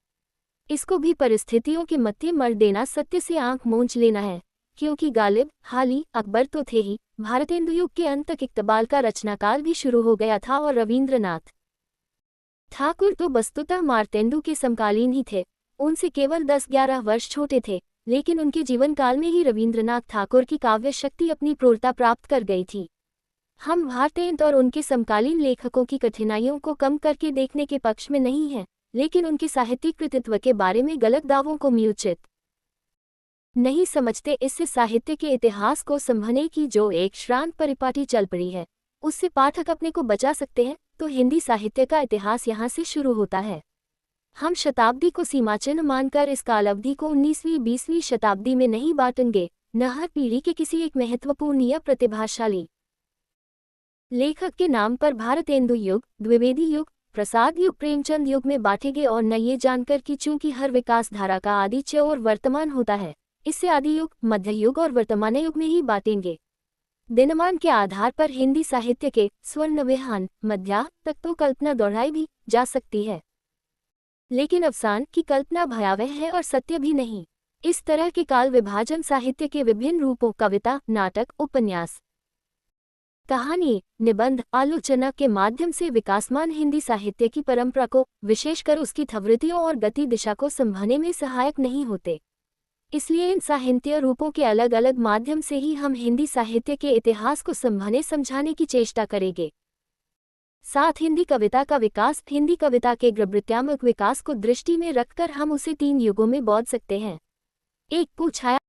S1: इसको भी परिस्थितियों के मध्य मर देना सत्य से आंख मूंझ लेना है, क्योंकि गालिब, हाली, अकबर तो थे ही, भारतेंदु युग के अंत तक इकबाल का रचनाकाल भी शुरू हो गया था और रवींद्रनाथ ठाकुर तो वस्तुतः मार्तेंडु के समकालीन ही थे। उनसे केवल 10-11 वर्ष छोटे थे, लेकिन उनके जीवन काल में ही रवींद्रनाथ ठाकुर की काव्य शक्ति अपनी प्रौढ़ता प्राप्त कर गई थी। हम भारतेंदु और उनके समकालीन लेखकों की कठिनाइयों को कम करके देखने के पक्ष में नहीं हैं, लेकिन उनके साहित्यिक कृतित्व के बारे में गलत दावों को म्यूचित नहीं समझते। इससे साहित्य के इतिहास को समझने की जो एक श्रांत परिपाटी चल पड़ी है, उससे पाठक अपने को बचा सकते हैं। तो हिंदी साहित्य का इतिहास यहाँ से शुरू होता है। हम शताब्दी को सीमाचिन्ह मानकर इस कालावधि को 19वीं-20वीं शताब्दी में नहीं बांटेंगे। न हर पीढ़ी के किसी एक महत्वपूर्ण या प्रतिभाशाली लेखक के नाम पर भारतेंदु युग, द्विवेदी युग, प्रसाद युग, प्रेमचंद युग में बांटेंगे, और न ये जानकर कि चूंकि हर विकास धारा का आदिच्य और वर्तमान होता है, इससे आदि युग, मध्य युग और वर्तमान युग में ही बांटेंगे। दिनमान के आधार पर हिंदी साहित्य के स्वर्ण विहान मध्या तक तो कल्पना दोहराई भी जा सकती है, लेकिन अवसान की कल्पना भयावह है और सत्य भी नहीं। इस तरह के काल विभाजन साहित्य के विभिन्न रूपों कविता, नाटक, उपन्यास, कहानी, निबंध, आलोचना के माध्यम से विकासमान हिंदी साहित्य की परंपरा को, विशेषकर उसकी प्रवृत्तियों और गति दिशा को समझने में सहायक नहीं होते। इसलिए इन साहित्य रूपों के अलग अलग माध्यम से ही हम हिंदी साहित्य के इतिहास को समझने समझाने की चेष्टा करेंगे। साथ हिंदी कविता का विकास, हिंदी कविता के गृहवृत्त्यात्मक विकास को दृष्टि में रखकर हम उसे 3 युगों में बांट सकते हैं। एक पूछाया